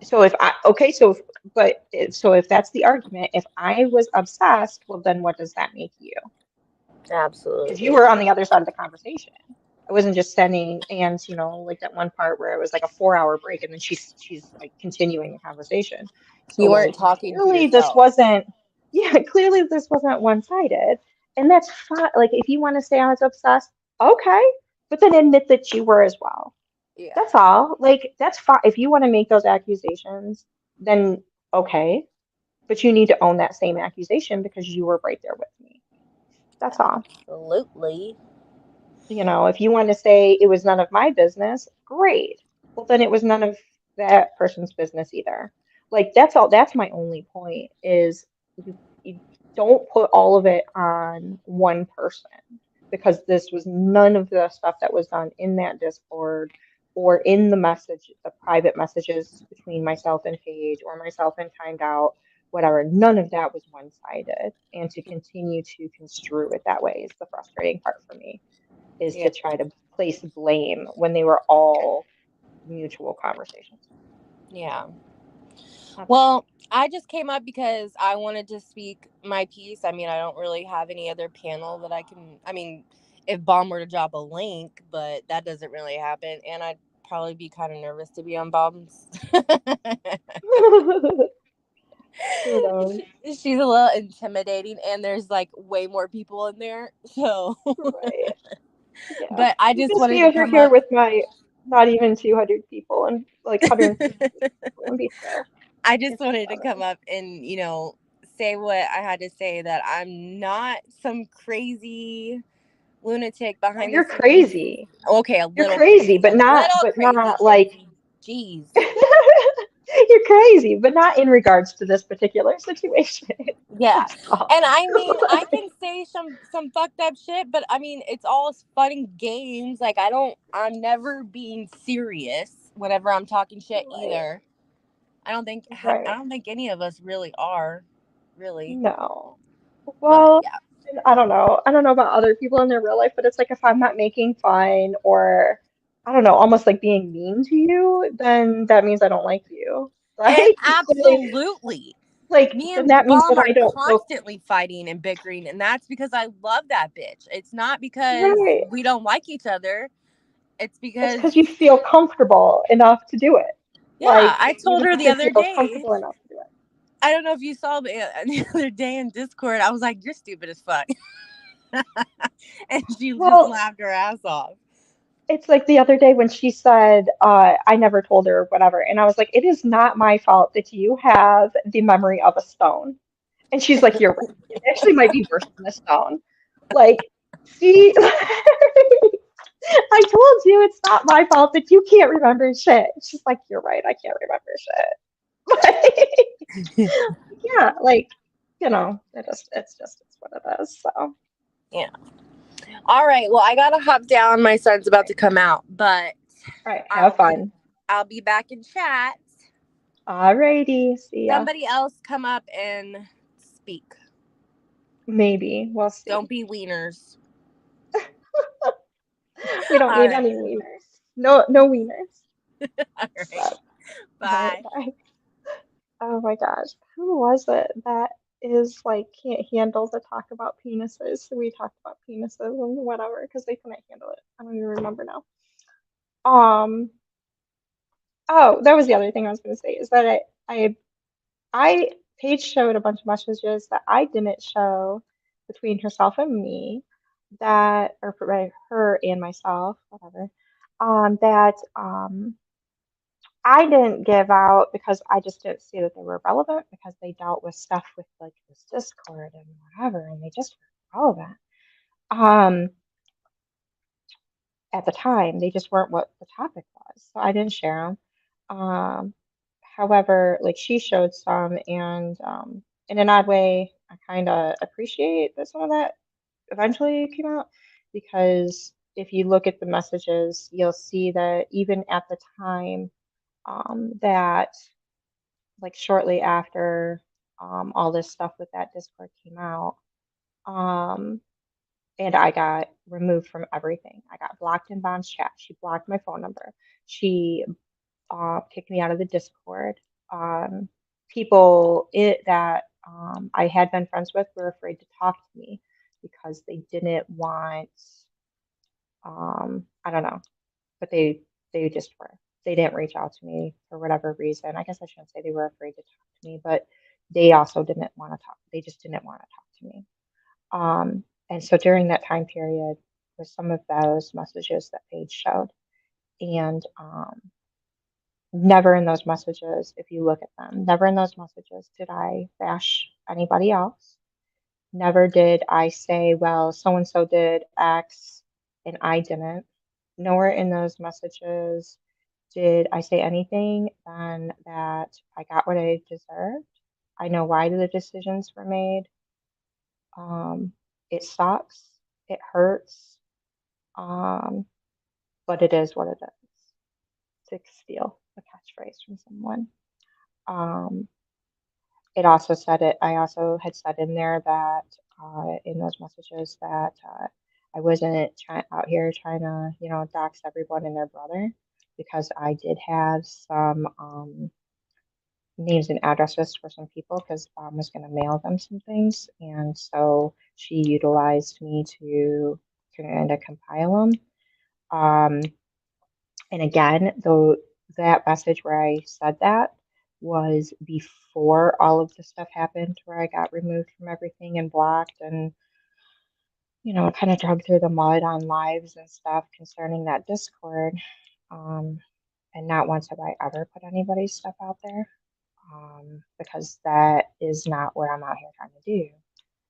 so if I okay, so if, but if, so if that's the argument, if I was obsessed, well then what does that make you? Because you Absolutely. were on the other side of the conversation. I wasn't just sending and like that one part where it was like a 4 hour break and then she's like continuing the conversation. So You weren't like talking to clearly this yourself. wasn't yeah, clearly this wasn't one-sided. And that's fine. Like if you want to say I was obsessed, okay. But then admit that you were as well. Yeah. That's all. Like, that's fine. If you want to make those accusations, then okay. But you need to own that same accusation because you were right there with me. That's all. Absolutely. If you want to say it was none of my business, great. Well, then it was none of that person's business either. Like, that's all. That's my only point is you don't put all of it on one person because this was none of the stuff that was done in that Discord or in the message, the private messages between myself and Paige or myself and Timed Out, whatever. None of that was one-sided. And to continue to construe it that way is the frustrating part for me, is Yeah. to try to place blame when they were all mutual conversations. Yeah. That's all. Well, I just came up because I wanted to speak my piece. I mean, I don't really have any other panel that I can. I mean, if Bomb were to drop a link, but that doesn't really happen. And I'd probably be kind of nervous to be on Bomb's. Who knows? She's a little intimidating, and there's like way more people in there. So, Right. Yeah. but I You just can wanted stay to over come here up. with my not even 200 people and like 150 people and be chill. I just It's just wanted to come funny. up and, say what I had to say, that I'm not some crazy lunatic Oh, behind the you're scenes. crazy. Okay, a You're little crazy, crazy. A but little crazy, not like Shanty. Jeez. you're crazy, but not in regards to this particular situation. Yeah. That's all. And I mean, I can say some fucked up shit, but I mean, it's all fun and games. Like I'm never being serious whenever I'm talking shit Right. either. I Right. don't think any of us really are, really. No. But Well, yeah. I don't know. I don't know about other people in their real life, but it's like if I'm not making fun or I don't know, almost like being mean to you, then that means I don't like you. And Like clearly, absolutely. like Me then and that means Bomb that are I don't feel constantly fighting and bickering, and that's because I love that bitch. It's not because right. we don't like each other. It's It's because, because you feel comfortable enough to do it. yeah, Like I you told her have the to other feel day. comfortable enough to do it. I don't know if you saw me the other day in Discord. I was like, "You're stupid as fuck," and she just Well, laughed her ass off. it's like the other day when she said, I never told her whatever, and I was like, it is not my fault that you have the memory of a stone. And she's like, you're right. It actually might be worse than a stone. Like, see, I told you it's not my fault that you can't remember shit. She's like, you're right. I can't remember shit. Yeah, like, it's what it is. So, all Yeah. All right. Well, I gotta hop down. My son's about right, to come out, but all right, I'll have be fun. I'll be back in chat. Alrighty, see ya. Somebody else come up and speak. Maybe we'll Don't see. be wieners. We don't All need right. any wieners. No, no wieners. All So, right. all right, Bye. bye. Oh my gosh, who was it that is like can't handle to talk about penises? So we talked about penises and whatever because they couldn't handle it. I don't even remember now. Um. Oh, that was the other thing I was going to say is that I Paige showed a bunch of messages that I didn't show between herself and me that or right, her and myself, whatever. That I didn't give out because I just didn't see that they were relevant because they dealt with stuff with like this Discord and whatever, and they just weren't relevant. Um, at the time, they just weren't what the topic was, so I didn't share them. However, like she showed some, and in an odd way, I kind of appreciate that some of that eventually came out because if you look at the messages, you'll see that even at the time that like shortly after all this stuff with that Discord came out, um, and I got removed from everything. I got blocked in Bond's chat. She blocked my phone number. She kicked me out of the Discord. Um, People that I had been friends with were afraid to talk to me because they didn't want, I don't know, but they just were. They didn't reach out to me for whatever reason. I guess I shouldn't say they were afraid to talk to me, but they also didn't want to talk. They just didn't want to talk to me. And so during that time period with some of those messages that Paige showed, and never in those messages, if you look at them, never in those messages did I bash anybody else. Never did I say, well, so and so did X and I didn't. Nowhere in those messages did I say anything than that I got what I deserved. I know why the decisions were made. Um, it sucks. It hurts. Um, but it is what it is. To steal a catchphrase from someone. Um, it also said it. I also had said in there that in those messages that I wasn't out here trying to, dox everyone and their brother because I did have some names and addresses for some people because mom was going to mail them some things, and so she utilized me to turn it into compile them. Um, and again, though that message where I said that was before all of the stuff happened, where I got removed from everything and blocked, and kind of drug through the mud on lives and stuff concerning that Discord. Um, and not once have I ever put anybody's stuff out there because that is not what I'm out here trying to do.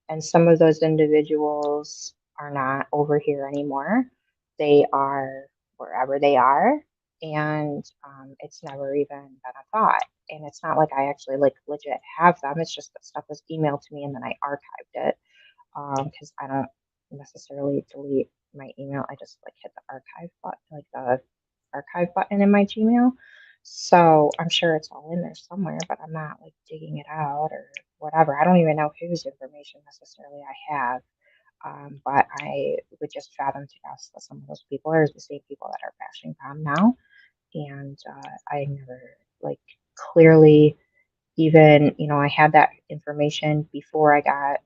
And some of those individuals are not over here anymore. They are wherever they are, and it's never even been a thought. And it's not like I actually like legit have them. It's just that stuff was emailed to me and then I archived it because I don't necessarily delete my email. I just like hit the archive button, like the archive button in my Gmail. So I'm sure it's all in there somewhere, but I'm not like digging it out or whatever. I don't even know whose information necessarily I have. But I would just fathom to guess that some of those people are the same people that are bashing Tom now. And I never like clearly even, I had that information before I got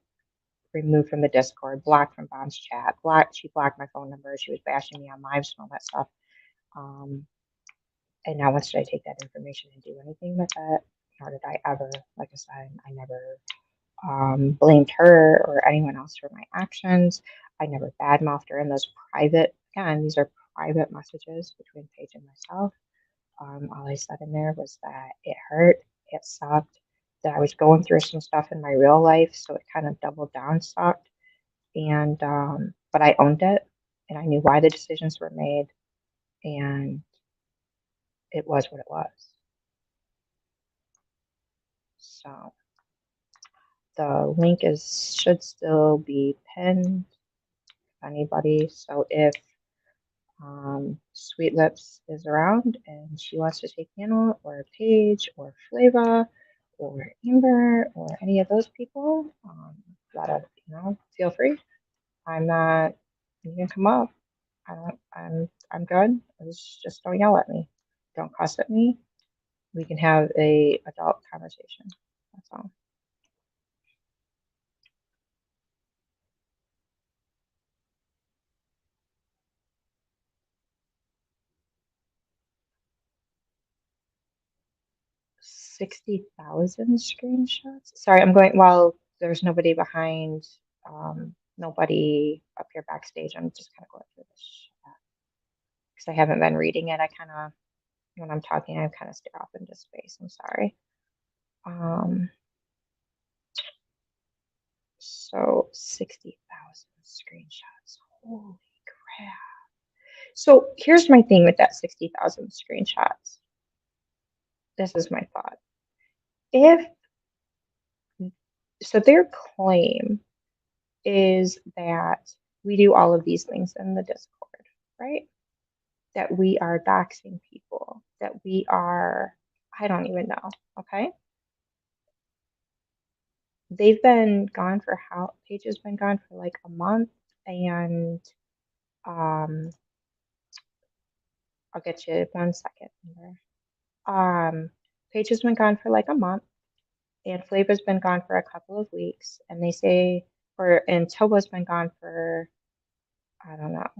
removed from the Discord, blocked from Bond's chat, she blocked my phone number. She was bashing me on lives and all that stuff. Um, and now once did I take that information and do anything with it? Nor did I ever, like I said, I never blamed her or anyone else for my actions. I never badmouthed her in those private, again, these are private messages between Paige and myself. All I said in there was that it hurt, it sucked, that I was going through some stuff in my real life, so it kind of doubled down sucked. And but I owned it, and I knew why the decisions were made, and it was what it was. So the link is should still be pinned. If anybody, so if Sweet Lips is around and she wants to take panel, or Paige, or Flava, or Amber, or any of those people, let us, feel free. I'm not. You can come up. I don't. I'm good. Just don't yell at me. Don't cuss at me. We can have a adult conversation. That's all. 60,000 screenshots. Sorry, I'm going while there's nobody behind, nobody up here backstage. I'm just kind of going through this because I haven't been reading it. I kind of when I'm talking, I kind of stare off into space. I'm sorry. Um, so 60,000 screenshots. Holy crap. So here's my thing with that 60,000 screenshots. This is my thought. If so, their claim is that we do all of these things in the Discord, right? That we are doxing people, that we are, I don't even know, okay? They've been gone for how, Paige has been gone for like a month, and um, I'll get you 1 second here. Paige has been gone for like a month, and Flavor's been gone for a couple of weeks, and they say, and Toba's been gone for, I don't know.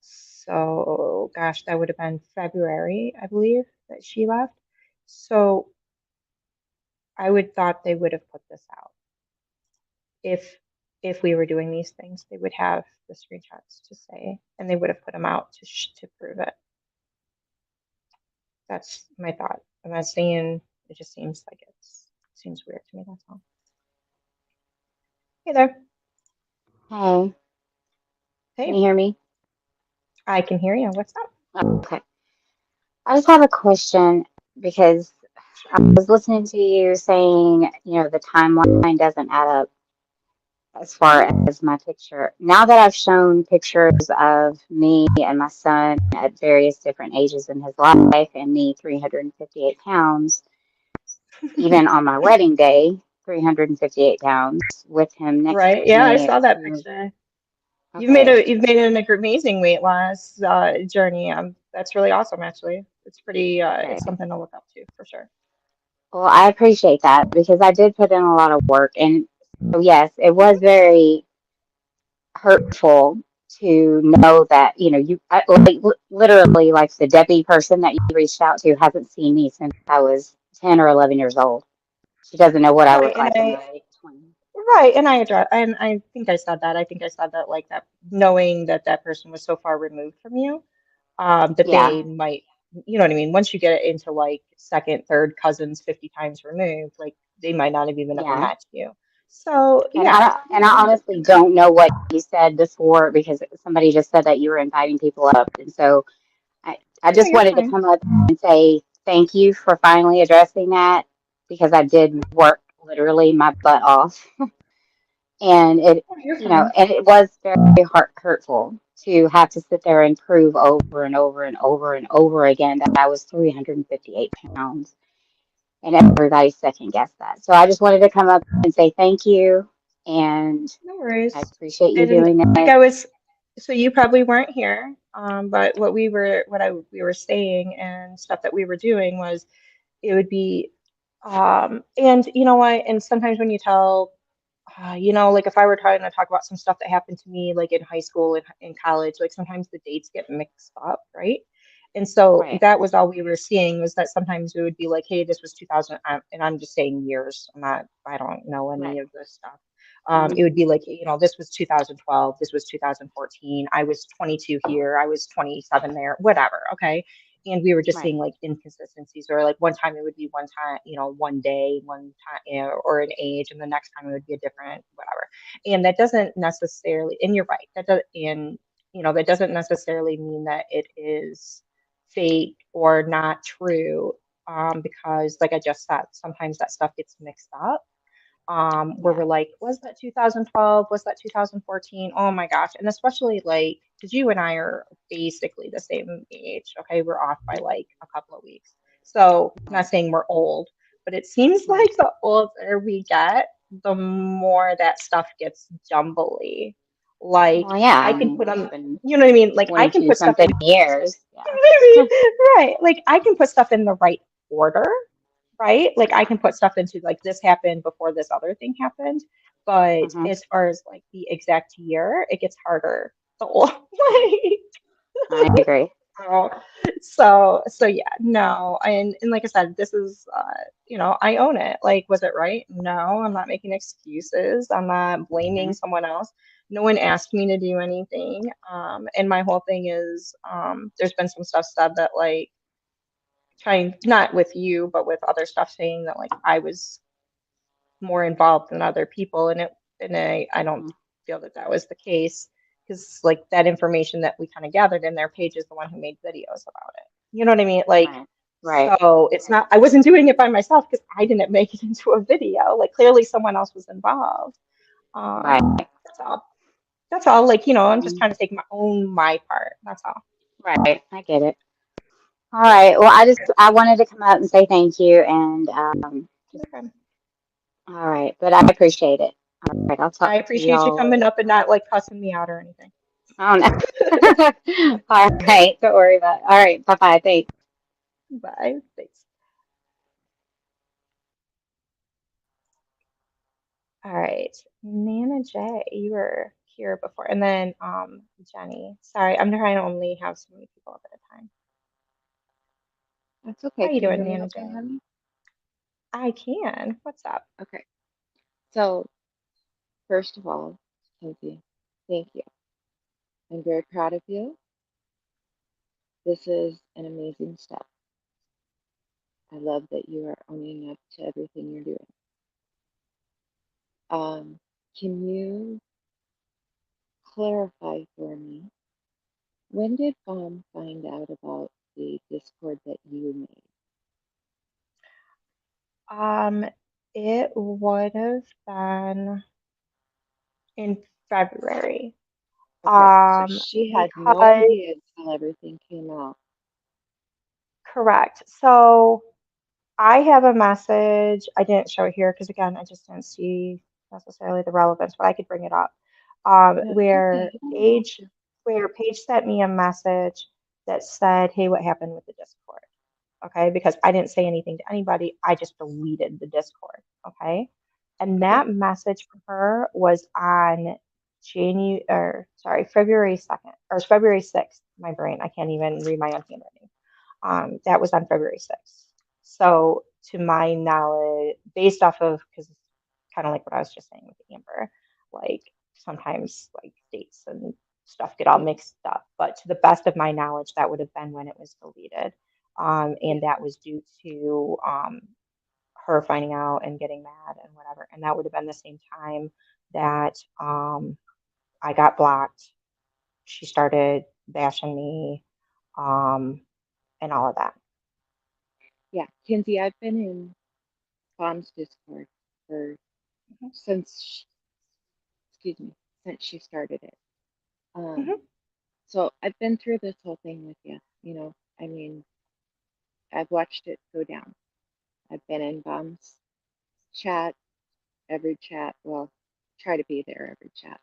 So, gosh, that would have been February, I believe, that she left. So I would thought they would have put this out. If if we were doing these things, they would have the screenshots to say, and they would have put them out to prove it. That's my thought. I'm not saying it just seems like it seems weird to me. That's all. Hey there. Hey, can you Hey, hear me? I can hear you. What's up? Okay. I just have a question because I Sure. was listening to you saying, the timeline doesn't add up as far Hmm. as my picture. Now that I've shown pictures of me and my son at various different ages in his life and me 358 pounds, even on my wedding day, 358 pounds with him next Right. to Yeah, I me. saw that picture. Okay. You've made an amazing weight loss journey. That's really awesome, actually. It's pretty Okay. it's something to look up to for sure. Well, I appreciate that because I did put in a lot of work. And so, yes, it was Hmm. very hurtful to know that, literally, like the Debbie person that you reached out to hasn't seen me since I was 10 or 11 years old. She doesn't know what I Right, look and like in I my 20s. right, and I address, and I think I said that. I think I said that like that, knowing that that person was so far removed from you, that Yeah, they might, you know what I mean? Once you get into like second, third cousins 50 times removed, like they might not have even ever yeah. met you. So And yeah, and I honestly don't know what you said before because somebody just said that you were inviting people up. And so I no, just you're wanted to fine. come up and say thank you for finally addressing that because I did work literally my butt off. And No, you're fine. and it was very hurtful to have to sit there and prove over and over and over and over again that I was 358 pounds and everybody second guessed that. So I just wanted to come up and say thank you and No I worries. appreciate you And doing like this. I was, so you probably weren't here, but we were saying and stuff that we were doing was it would be, and you know what? And sometimes when you tell, like if I were trying to talk about some stuff that happened to me, like in high school and in college, like sometimes the dates get mixed up, right? And so Right, that was all we were seeing was that sometimes it would be like, hey, this was 2000, and I'm just saying years. I don't know any right. of this stuff. Hmm. It would be like, this was 2012, this was 2014. I was 22 here, I was 27 there, whatever. Okay. And we were just Right, seeing like inconsistencies, or like one time it would be one time, one day, one time, or an age, and the next time it would be a different, whatever. And that doesn't necessarily, and you're right, that doesn't necessarily mean that it is fake or not true, because like I just said, sometimes that stuff gets mixed up, where yeah, we're like, was that 2012? Was that 2014? Oh my gosh. And especially like, because you and I are basically the same age. Okay. We're off by like a couple of weeks. So, I'm not right, saying we're old, but it seems right. like the older we get, the more that stuff gets jumbly. Like, Well, yeah, I I can mean, put it's them, been you know what I mean? Like, I can 22 put stuff something in, years. Yeah, right. Like, I can put stuff in the right order, right? Like I yeah. can put stuff into like this happened before this other thing happened, but Hmm. as far as like the exact year, it gets harder. So like, I agree. Oh, so yeah, no, and like I said, this is I own it. Like, was it right? No, I'm not making excuses. I'm not blaming Mhm. someone else. No one asked me to do anything. And my whole thing is, there's been some stuff said that like trying not with you, but with other stuff saying that like I was more involved than other people, and I don't Mhm. feel that that was the case because like that information that we kind of gathered in their page is the one who made videos about it. You know what I mean? Like, Right. Right. so it's not I wasn't doing it by myself because I didn't make it into a video. Like clearly someone else was involved. Right. That's all. That's all. Like, I'm just Mhm. trying to take my part. That's all. Right. I get it. All right. Well, I wanted to come out and say thank you and just Okay. all right, but I appreciate it. All right, I'll talk I to appreciate you y'all. coming up and not like cussing me out or anything. Oh no. All right, don't worry about it. All right, bye bye. Thanks. Bye. Thanks. All right. Nana J, you were here before. And then Jenny. Sorry, I'm trying to only have so many people up at a time. That's How okay. you Can you doing, hear me Nana okay, J? honey? I can. What's up? Okay. So, first of all, Cynthia, thank you. I'm very proud of you. This is an amazing step. I love that you are owning up to everything you're doing. Um, can you clarify for me, when did Mom find out about the Discord that you made? Um, it would have been in February. Okay, so she had no Because idea until everything came out. correct. So I have a message. I didn't show it here because again, I just didn't see necessarily the relevance, but I could bring it up. No, it's okay. You don't have to. Where Paige sent me a message that said, "Hey, what happened with the Discord?" Okay, because I didn't say anything to anybody. I just deleted the Discord. Okay, and Okay. that message from her was on February 2nd or February 6th. My brain, I can't even read my own handwriting. That was on February 6th. So, to my knowledge, based off of, because it's kind of like what I was just saying with Amber, like sometimes like dates and stuff get all Yeah. mixed up. But to the best of my knowledge, that would have been when it was deleted. Yeah. And that was due to her finding out and getting mad and whatever. And that would have been the same time that I got blocked. She started bashing me and all of that. Yeah. Kinsey, I've been in Mom's Discord for Mhm, since excuse me, since she started it. Um, mhm, so I've been through this whole thing with you. I mean, I've watched it go down. I've been in Bum's chat, every chat. Well, try to be there every chat.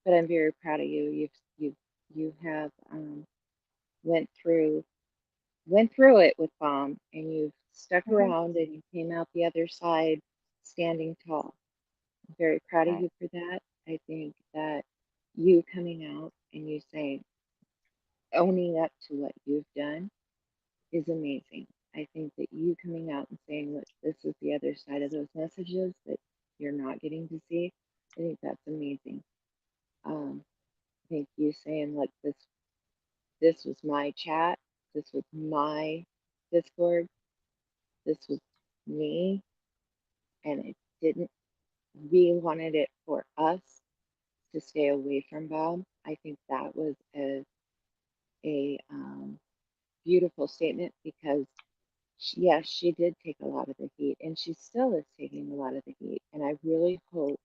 But I'm very proud of you. You have went through went through it with Bum, and you've stuck mhm. around, and you came out the other side standing tall. I'm very proud of Right, you for that. I think that you coming out and you saying, owning up to what you've done is amazing. I think that you coming out and saying, look, this is the other side of those messages that you're not getting to see, I think that's amazing. I think you saying, look, this was my chat, this was my Discord, this was me, and it didn't. We wanted it for us to stay away from Bob. I think that was a beautiful statement because yes, she did take a lot of the heat, and she still is taking a lot of the heat. And I really hope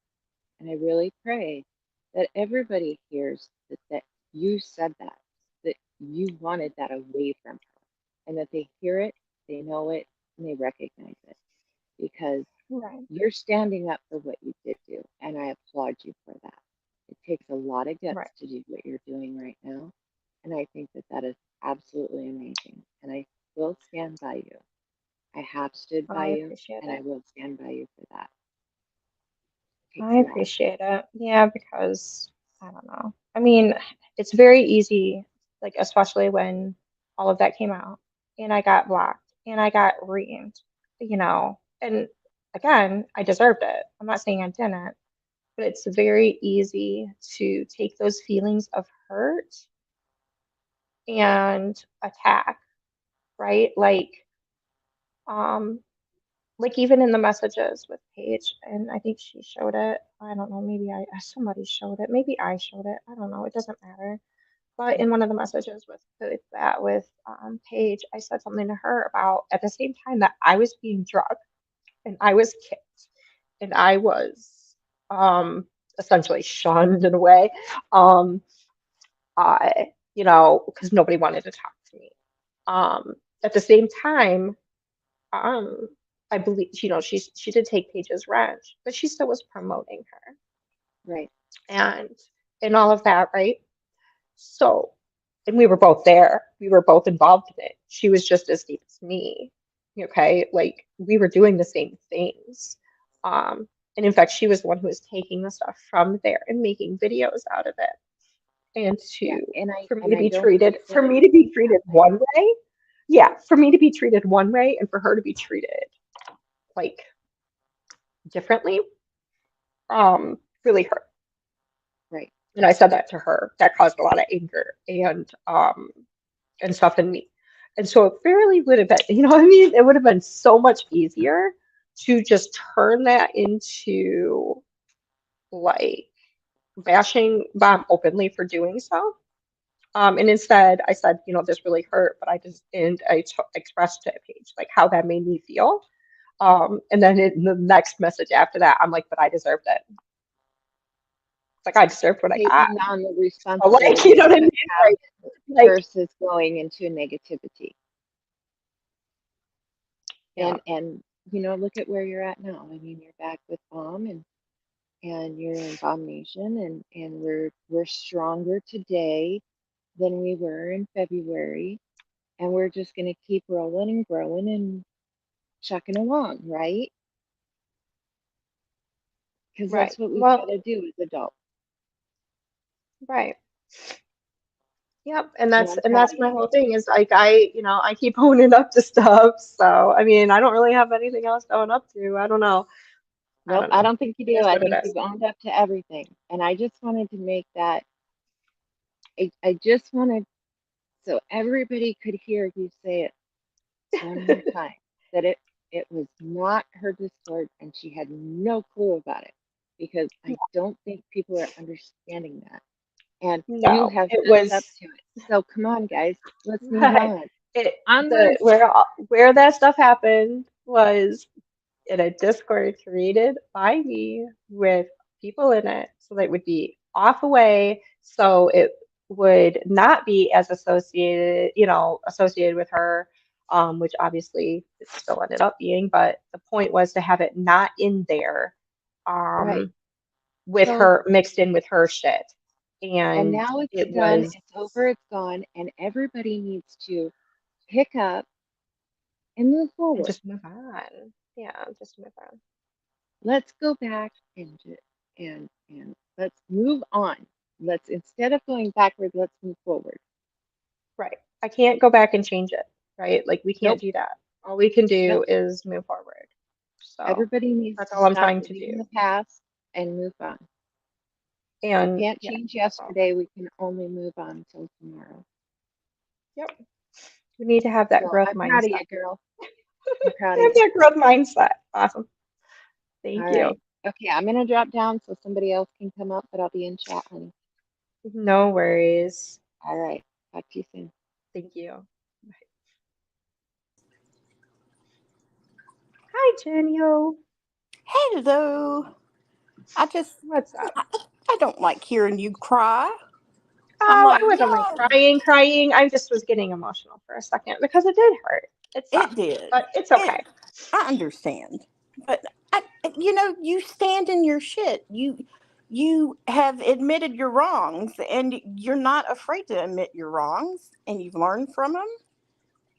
and I really pray that everybody hears that you said that you wanted that away from her, and that they hear it, they know it, and they recognize it because right, you're standing up for what you did do, and I applaud you for that. It takes a lot of right. guts to do what you're doing right now, and I think that that is absolutely amazing. And I will stand by you. I have stood by I you, appreciate and I it. will stand by you for that. It takes I a lot. appreciate it. Yeah, because I don't know. I mean, it's very easy. like especially when all of that came out and I got blocked and I got reamed, and again, I deserved it. I'm not saying I didn't, but it's very easy to take those feelings of hurt and attack, right? Um, like even in the messages with Paige, and I think she showed it. I don't know, maybe somebody showed it, maybe I showed it. I don't know, it doesn't matter. But in one of the messages with Paige, I said something to her about at the same time that I was being drugged and I was kicked and I was essentially shunned in a way. Um, because nobody wanted to talk to me. Um, at the same time, um, I believe, she did take Paige's ranch, but she still was promoting her Right. and all of that, right? So, and we were both there. We were both involved in it. She was just as deep as me. Okay, like we were doing the same things. And in fact, she was the one who was taking the stuff from there and making videos out of it. And Yeah. to And I for me and to I be don't think treated, it for was me to be treated that way. one way, yeah, for me to be treated one way and for her to be treated like differently, really hurt. Right. And I said that to her. That caused a lot of anger and stuff in me. And so it fairly would have been, what I mean? It would have been so much easier to just turn that into like bashing Bob openly for doing so. And instead, I said, this really hurt, but expressed to Paige like how that made me feel. And then in the next message after that, I'm like, but I deserved it. Like I deserved what I got. Taking on the So, like, responsibility you know what I of mean? what Like, versus going into negativity. yeah, And look at where you're at now. I mean, you're back with Mom and you're in Bomb Nation and we're stronger today than we were in February. And we're just gonna keep rolling and growing and chucking along, right? Because right. that's what we've got Well, to do as adults. right. Yep, and And that's I'm and proud of that's you. my whole thing is like I keep owning up to stuff. So I mean, I don't really have anything else to own up to. I don't know. I Nope, don't I know. don't think you It do. is I what it think is. you've owned up to everything. And I just wanted to make that, I just wanted so everybody could hear you say it one more time that it was not her Discord and she had no clue about it because I don't think people are understanding that. And you No, have it fessed up was to it. So come on, guys, let's move right. on. It the Onward. where that stuff happened was in a Discord created by me with people in it, so that it would be off away, so it would not be as associated with her, which obviously it still ended up being, but the point was to have it not in there, Right. with So, her mixed in with her shit, and and now it's it done, was it's over, it's gone, and everybody needs to pick up and move and forward. just move on. Yeah, just move on. Let's go back and let's move on. Let's instead of going backward, let's move forward. Right. I can't go back and change it, right? Like we can't Nope, do that. All we can do nope. is move forward. So Everybody needs that's to all I'm stop trying to living in do. the past and move on. We And can't yeah, change that's all. yesterday. We can only move on until tomorrow. Yep. We need to have that So growth I'm proud of mindset. you, girl. I'm proud of Have you. that growth mindset. Awesome. All Thank right. you. Okay, I'm gonna drop down so somebody else can come up, but I'll be in chat, honey. No worries. All right. Talk to you soon. Thank you. Hi, Jenio. Hello. I just, What's up? I don't like hearing you cry. I'm Oh, like, I wasn't like no, crying. I just was getting emotional for a second because it did hurt. It it sucked, did. but it's It, okay. I understand. But you stand in your shit. You have admitted your wrongs and you're not afraid to admit your wrongs and you've learned from them.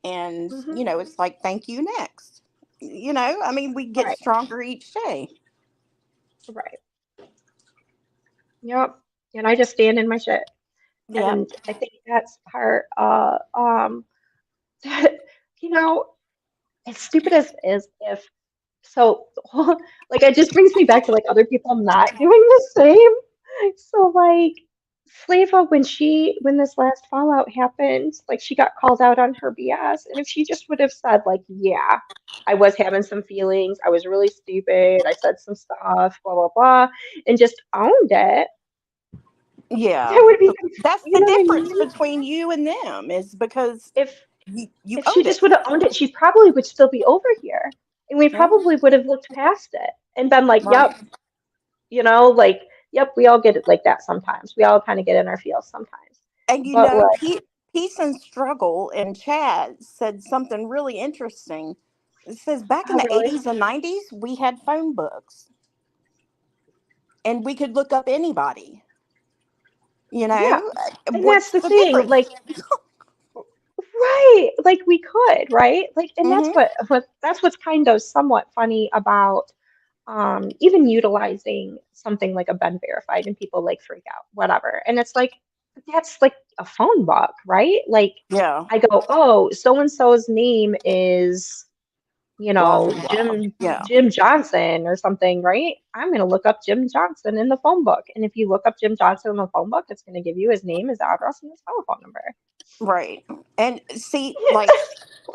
And, Hmm. it's like, thank you next. I mean, we get Right. stronger each day. Right. Yep. And I just stand in my shit. Yep. And I think that's part that, you know, as stupid as it is, if so, like it just brings me back to like other people not doing the same. So like Flava, when this last fallout happened, like she got called out on her BS, and if she just would have said like, yeah, I was having some feelings, I was really stupid, I said some stuff, blah blah blah, and just owned it, Yeah. that would be, That's you the know what I difference mean? between you and them is because If you if she owned just it. would have owned it, she probably would still be over here, and we Yeah. probably would have looked past it and been like, Right. yep, like, yep, we all get it like that sometimes. We all kind of get in our feels sometimes. And But like, Peace and Struggle in chat said something really interesting. It says back in oh, the really? 80s and 90s, we had phone books and we could look up anybody. You Yeah. know, And that's what's the the thing. difference? Like, right. Like we could, right? Like, and that's Mm-hmm. that's what's kind of somewhat funny about even utilizing something like a Ben verified and people like freak out, whatever. And it's like that's like a phone book, right? Like Yeah. I go, oh, so and so's name is, Blah, blah, blah. Yeah. Jim Johnson or something, right? I'm going to look up Jim Johnson in the phone book. And if you look up Jim Johnson in the phone book, it's going to give you his name, his address, and his telephone number. Right. And see, like,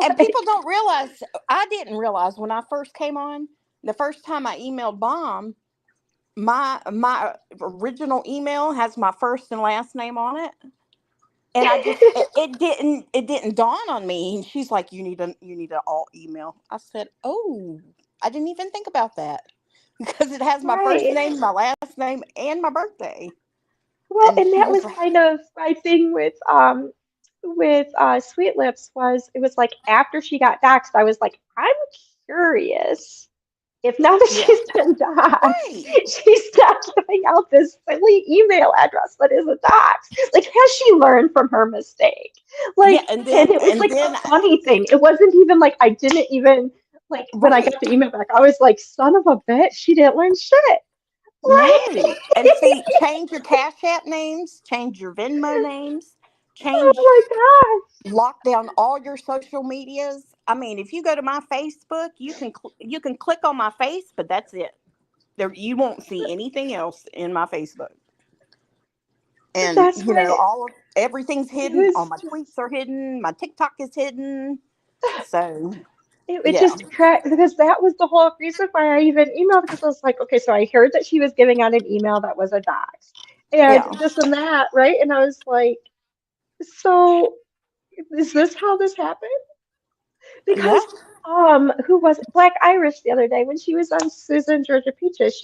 and Like, people don't realize, I didn't realize when I first came on, the first time I emailed Bomb, my original email has my first and last name on it. And it didn't dawn on me. And she's like, you need an alt email. I said, oh, I didn't even think about that because it has my first right. name, my last name, and my birthday. Well, And and she that was was like, kind of my thing with Sweet Lips was it was like after she got doxxed, I was like, I'm curious if now that yeah, she's been doxxed, right, she's not giving out this silly email address that is a dox. Like, has she learned from her mistake? yeah, Like, and it was and like a then funny thing. It wasn't even like I didn't even like when I right. got the email back, I was like, son of a bitch, she didn't learn shit. No. Like, And see, change your Cash App names, change your Venmo names, oh change, my gosh. lock down all your social medias. I mean, if you go to my Facebook, you can click on my face, but that's it. There, you won't see anything else in my Facebook. But And that's you know, what everything's it hidden. All was my just. tweets are hidden. My TikTok is hidden. So It yeah, just cracked because that was the whole reason why I even emailed because I was like, okay, so I heard that she was giving out an email that was a dox and yeah, this and that, right? And I was like, so is this how this happened? yeah. Because who was it? Black Irish the other day when she was on Susan Georgia Peaches,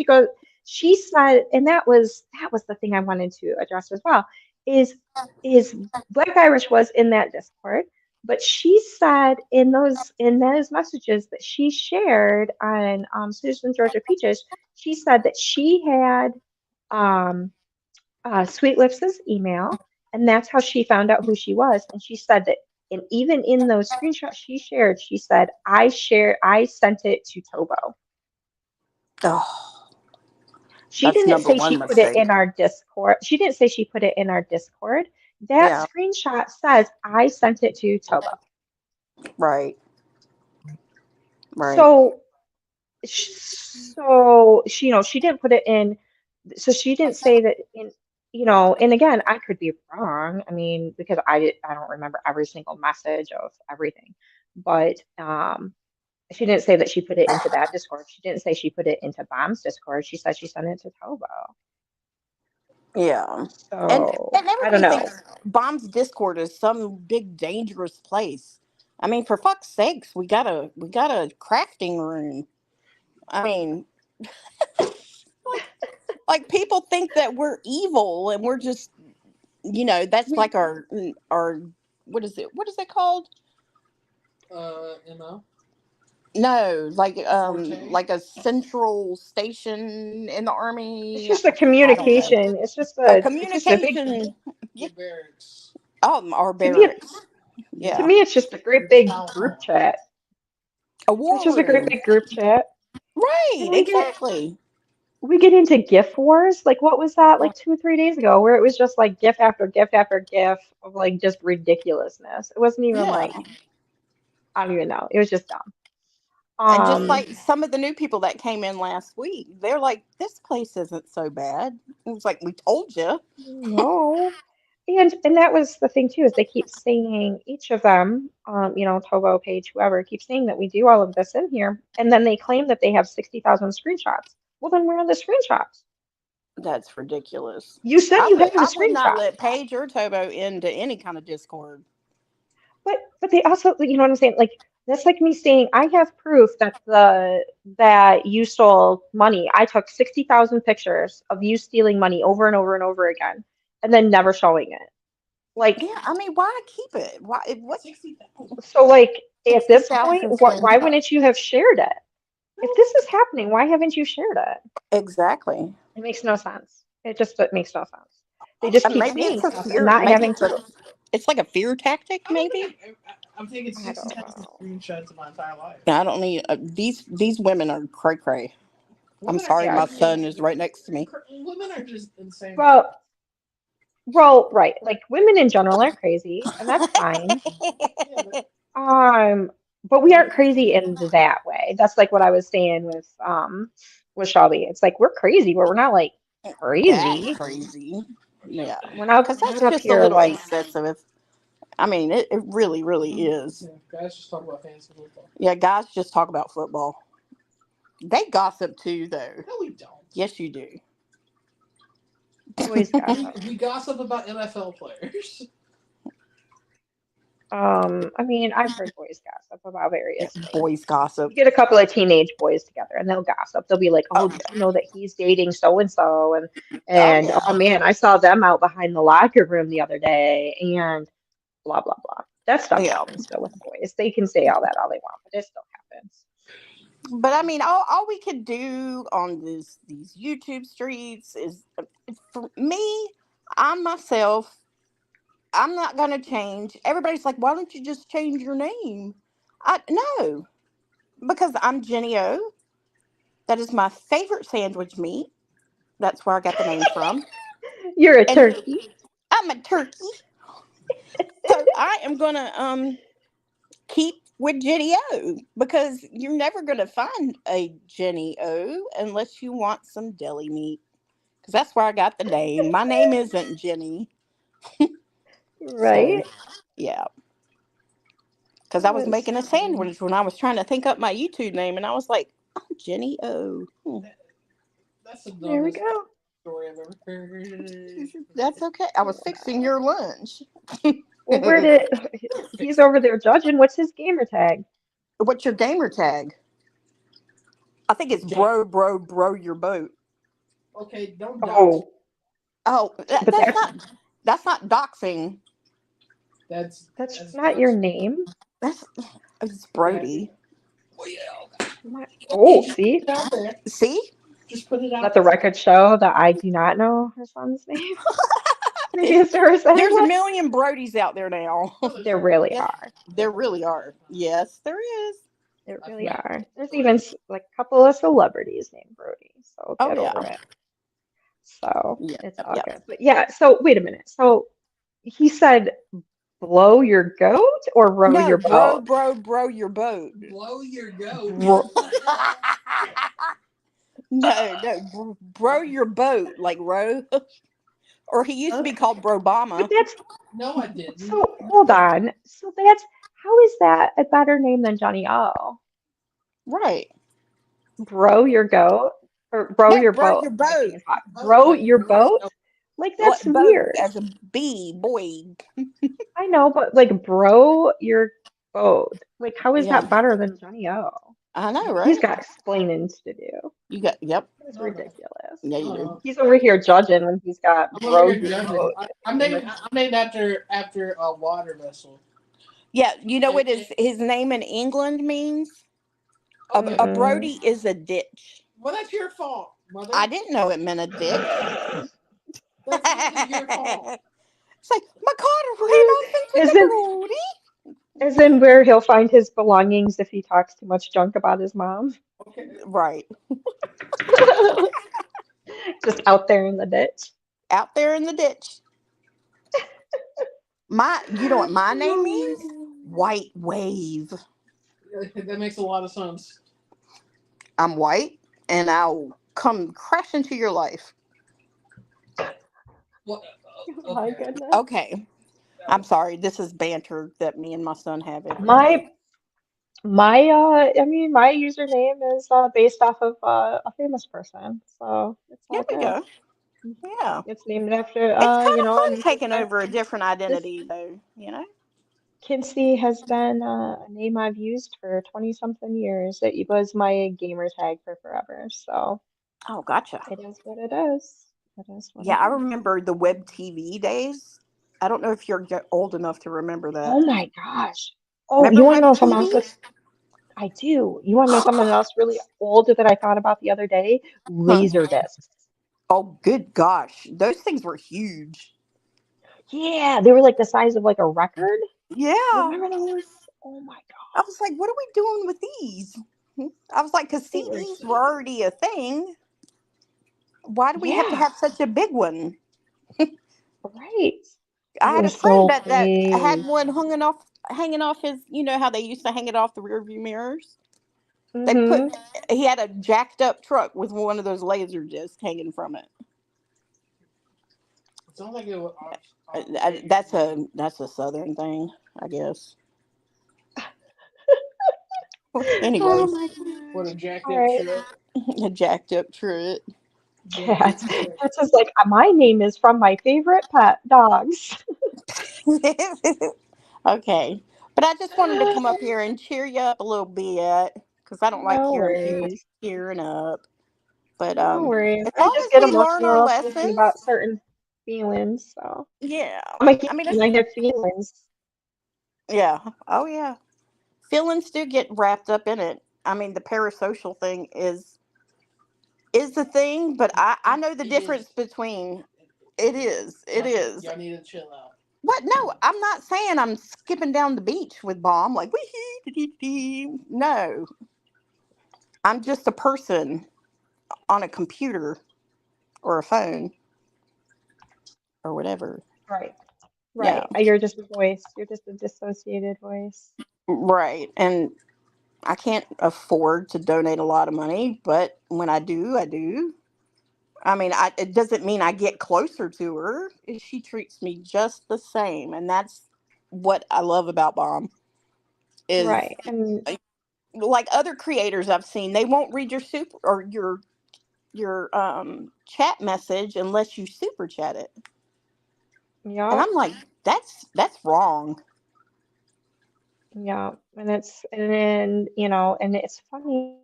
she said, and that was the thing I wanted to address as well, is is Black Irish was in that Discord, but she said in those messages that she shared on Susan Georgia Peaches, she said that she had um Sweet Lips' email, and that's how she found out who she was. And she said that, and even in those screenshots she shared, she said, I sent it to Tobo. Oh, She that's didn't number say one she put it mistake. in our Discord. She didn't say she put it in our Discord. That Yeah, screenshot says, I sent it to Tobo. right, right. So, so she, she didn't put it in. So she didn't say that in, and again, I could be wrong. I mean, because I don't remember every single message of everything, but she didn't say that she put it into that Discord. She didn't say she put it into Bomb's Discord. She said she sent it to Tobo. Yeah. So And I don't everybody know. thinks Bomb's Discord is some big dangerous place. I mean, for fuck's sakes, we got a crafting room. I mean, like like people think that we're evil and we're just, you know, that's We like our what is it called? MO No, Forte. like a central station in the it's army. just a I don't know. communication. A It's just a big communication. Yeah. The barracks. Oh, our to me. barracks. To Yeah. me, it's just a great The big town group hall. chat. A It's war just a great room. big group chat, Right, and we get exactly. we get into GIF wars. Like, what was that? Like 2 or 3 days ago, where it was just like GIF after GIF after GIF of like just ridiculousness. It wasn't even Yeah. like I don't even know. It was just dumb. And just Um, like some of the new people that came in last week, they're like, this place isn't so bad. It was like, we told you. no. And that was the thing too, is they keep saying each of them, Tobo, Page, whoever, keeps saying that we do all of this in here, and then they claim that they have 60,000 screenshots. Well, then where are the screenshots? That's ridiculous. You said I you would have the I would not screenshots. let Paige or Tobo into any kind of Discord. But they also, you know what I'm saying? Like that's like me saying I have proof that that you stole money. I took 60,000 pictures of you stealing money over and over and over again, and then never showing it. Like Yeah, I mean, why keep it? Why? What? 60,000. so, like at this point, 60,000 why screenshots. wouldn't you have shared it? If this is happening, why haven't you shared it? Exactly. It makes no sense. It makes no sense. They just keep Maybe saying it's a stuff and fear. not Maybe having it's a. proof. It's like a fear tactic. I don't Maybe. think I'm thinking I don't 60,000 know. screenshots of my entire life. Yeah, I don't need these women are cray cray. I'm Women are sorry, Yeah, my crazy. son is right next to me. women are just insane. Well, well, right. Like women in general are crazy, and that's fine. Yeah, but But we aren't crazy in that way. That's like what I was saying with Shelby. It's like we're crazy, but we're not like That crazy. crazy. Yeah, We're because not that's up just a here little like excessive. I mean, it really, really is. yeah, guys just talk about fantasy football. Yeah, guys just talk about football. They gossip too, though. No, we don't. Yes, you do. boys gossip. We gossip about NFL players. I mean, I've heard boys gossip about various things. Boys gossip. You get a couple of teenage boys together and they'll gossip. They'll be like, "Oh, Oh, did you know that he's dating so and so?" oh And yeah. oh man, I saw them out behind the locker room the other day and blah blah blah. That stuff Yeah. happens still with boys. They can say all that all they want, but it still happens. But I mean, all we could do on these YouTube streets is, for me, I myself, I'm not gonna change. Everybody's like, why don't you just change your name? I no, because I'm Jenny O. That is my favorite sandwich meat. That's where I got the name from. You're a And turkey. I'm a turkey, so I am gonna keep with Jenny O, because you're never gonna find a Jenny O unless you want some deli meat. Because that's where I got the name. My name isn't Jenny. So, Right? yeah. Because I was That's making a funny. sandwich when I was trying to think up my YouTube name, and I was like, oh, Jenny O. That's the There we dumbest go. story I've ever heard. That's okay. I was fixing your lunch. Well, where did he's over there judging? What's his gamer tag? What's your gamer tag? I think it's bro your boat. Okay, don't dox. Oh, Oh, but that's not doxing. That's that's that's not your dox. name. That's it's Yeah. Brody. Well, yeah. Okay, Oh, just put see? it out there. See? Just put it out Let the there. record show that I do not know her son's name previous to her saying There's a that. million Brodies out there now. No, there's There not. really Yes, are. there really are. Yes, there is. There I've really met are. There's even Brody. like a couple of celebrities named Brody, so Oh get yeah. over it. So Yeah, it's yep, all yep. good. But yeah, so wait a minute. So he said blow your goat or row No, your boat? bro, your boat. Blow your goat. Bro, No, bro, your boat, like row. Or he used to be okay. called But Brobama. that's No, I didn't. so hold on. So that's how is that a better name than Johnny O? Right. Bro your goat or bro No, your bro, boat. your I can't boat. even talk. Boat, Bro like your boat? no, Like What that's boat weird. as a B, boy. I know, but like bro your boat. Like how is Yeah. that better than Johnny O? I know, He's right? got explaining to do. You got, yep. That's no, no, ridiculous. Yeah, you do. no. He's over here judging when he's got I'm over bro here your judging. boat I'm in named. the I'm named after a water vessel. Yeah, you know what And his name in England means? okay, A mm-mm. Brody is a ditch. well that's your fault, mother. I didn't know it meant a ditch. That's literally your fault. It's like, my car ran off into As the in Brody. as in where he'll find his belongings if he talks too much junk about his mom. Okay, Right. Just out there in the ditch. out there in the ditch. You know what my name Oh my means? White wave. That makes a lot of sense. I'm white, and I'll come crash into your life. What? God. My Okay. goodness. Okay, I'm sorry. This is banter that me and my son have every day. My I mean my username is based off of a famous person, so it's There all we good. go. Yeah, It's named after it's kind of fun and taking over a different this identity, though. Kinsey has been a name I've used for 20 something years. It was my gamer tag for forever, so Oh, gotcha. it is what it is. It is what Yeah, it I is. remember the web TV days. I don't know if you're old enough to remember that. Oh my gosh. Oh, you Remember want to web know something else TV? that's I do. You want to know something else really old that I thought about the other day? Huh. Laser discs. Oh, good gosh. Those things were huge. Yeah, they were like the size of like a record. Yeah. Remember those? Oh my I was like, what are we doing with these? I was like, because God, they were CDs were huge. already a thing. Why do we have to Yeah, have such a big one? right. I It had a was friend so that had big. one hanging off his, how they used to hang it off the rear view mirrors? They put, Mm-hmm. he had a jacked up truck with one of those laser discs hanging from it. It sounds like it was That's a southern thing, I guess. Oh Anyways, my with a gosh. jacked All up right. truck. a jacked up truck. Jacked up Cats. truck. Cats is like, my name is from my favorite pet, dogs. Okay. But I just wanted to come up here and cheer you up a little bit because I don't like No hearing people worries. cheering up. But No worries. as I long just as get we learn our emotional thinking lessons, about certain feelings. So yeah. I'm a I mean, human. I have feelings. yeah. Oh, yeah. Feelings do get wrapped up in it. I mean, the parasocial thing is the thing, but I know the It difference is. between it is. It is. Y'all need to chill out. What? No, I'm not saying I'm skipping down the beach with bomb like wee. No, I'm just a person on a computer or a phone or whatever. Right. Yeah, Right. You're just a voice. You're just a dissociated voice. right. And I can't afford to donate a lot of money, but when I do, I do. I mean, it doesn't mean I get closer to her. She treats me just the same, and that's what I love about Bomb. Is Right. And like other creators I've seen, they won't read your super or your chat message unless you super chat it, and yeah, I'm like, that's wrong. yeah. And then, and it's funny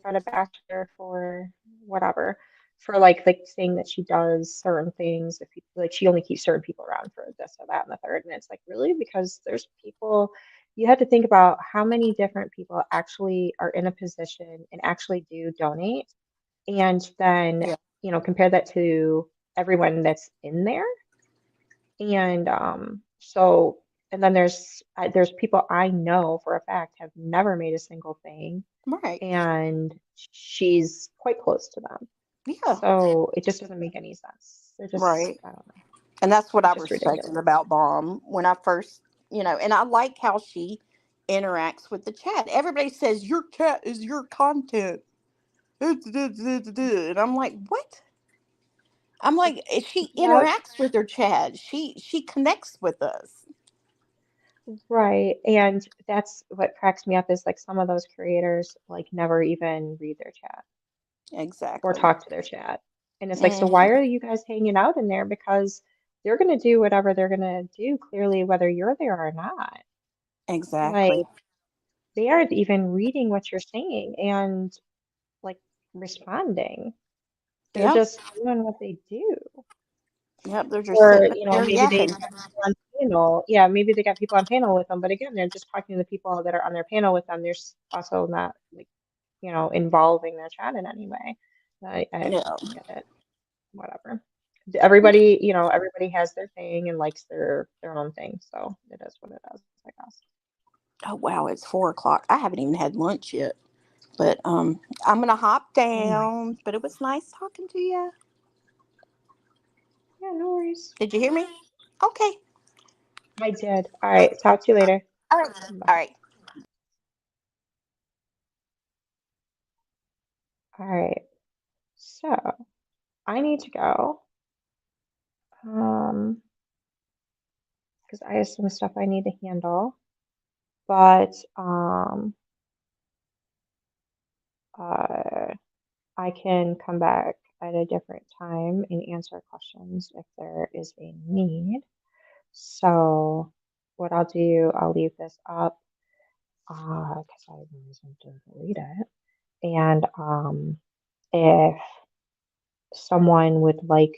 try to bash her for whatever, for like saying that she does certain things if like she only keeps certain people around for this or that and the third. And it's like really because there's people you have to think about how many different people actually are in a position and actually do donate and then, Yeah, compare that to everyone that's in there. And so and then there's people I know for a fact have never made a single thing right. and she's quite close to them. Yeah, So it just doesn't make any sense. They're just, right. I don't know. And that's what It's I just respected ridiculous. about Bomb when I first, and I like how she interacts with the chat. Everybody says your chat is your content. And I'm like, what? I'm like, she Yep, interacts with her chat. She connects with us. right. And that's what cracks me up is like some of those creators like never even read their chat or Exactly. talk to their chat. And it's like, so why Hmm. are you guys hanging out in there? Because they're gonna do whatever they're gonna do, clearly, whether you're there or not. Like Exactly. they aren't even reading what you're saying and like responding. They're Yep. just doing what they do. Yep. They're just Or, sitting up there maybe they've yapping. got people on panel. Yeah, maybe they got people on panel with them, but again, they're just talking to the people that are on their panel with them. They're also not like, involving their chat in any way. I Yeah. don't get it. Whatever. Everybody has their thing and likes their own thing. So it is what it is, I guess. Oh wow, it's 4 o'clock. I haven't even had lunch yet. But I'm gonna hop Oh my. down. But it was nice talking to you. Yeah, no worries. Did you hear me? Okay. I did. All right. Talk to you later. All right. Bye. All right. All right. So I need to go. Because I have some stuff I need to handle. But uh, I can come back at a different time and answer questions if there is a need. So what I'll do, I'll leave this up because I have no reason to delete it. And if someone would like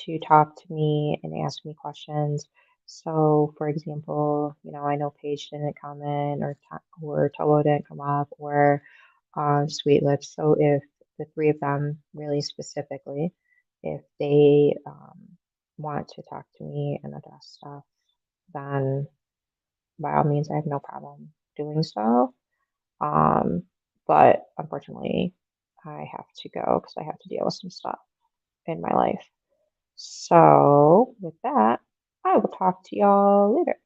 to talk to me and ask me questions. So, for example, I know Paige didn't come in, or Tolo didn't come up, or Sweet Lips. So, if the three of them really specifically, if they want to talk to me and address stuff, then by all means, I have no problem doing so. Um, but unfortunately, I have to go because I have to deal with some stuff in my life. So, with that, I will talk to y'all later.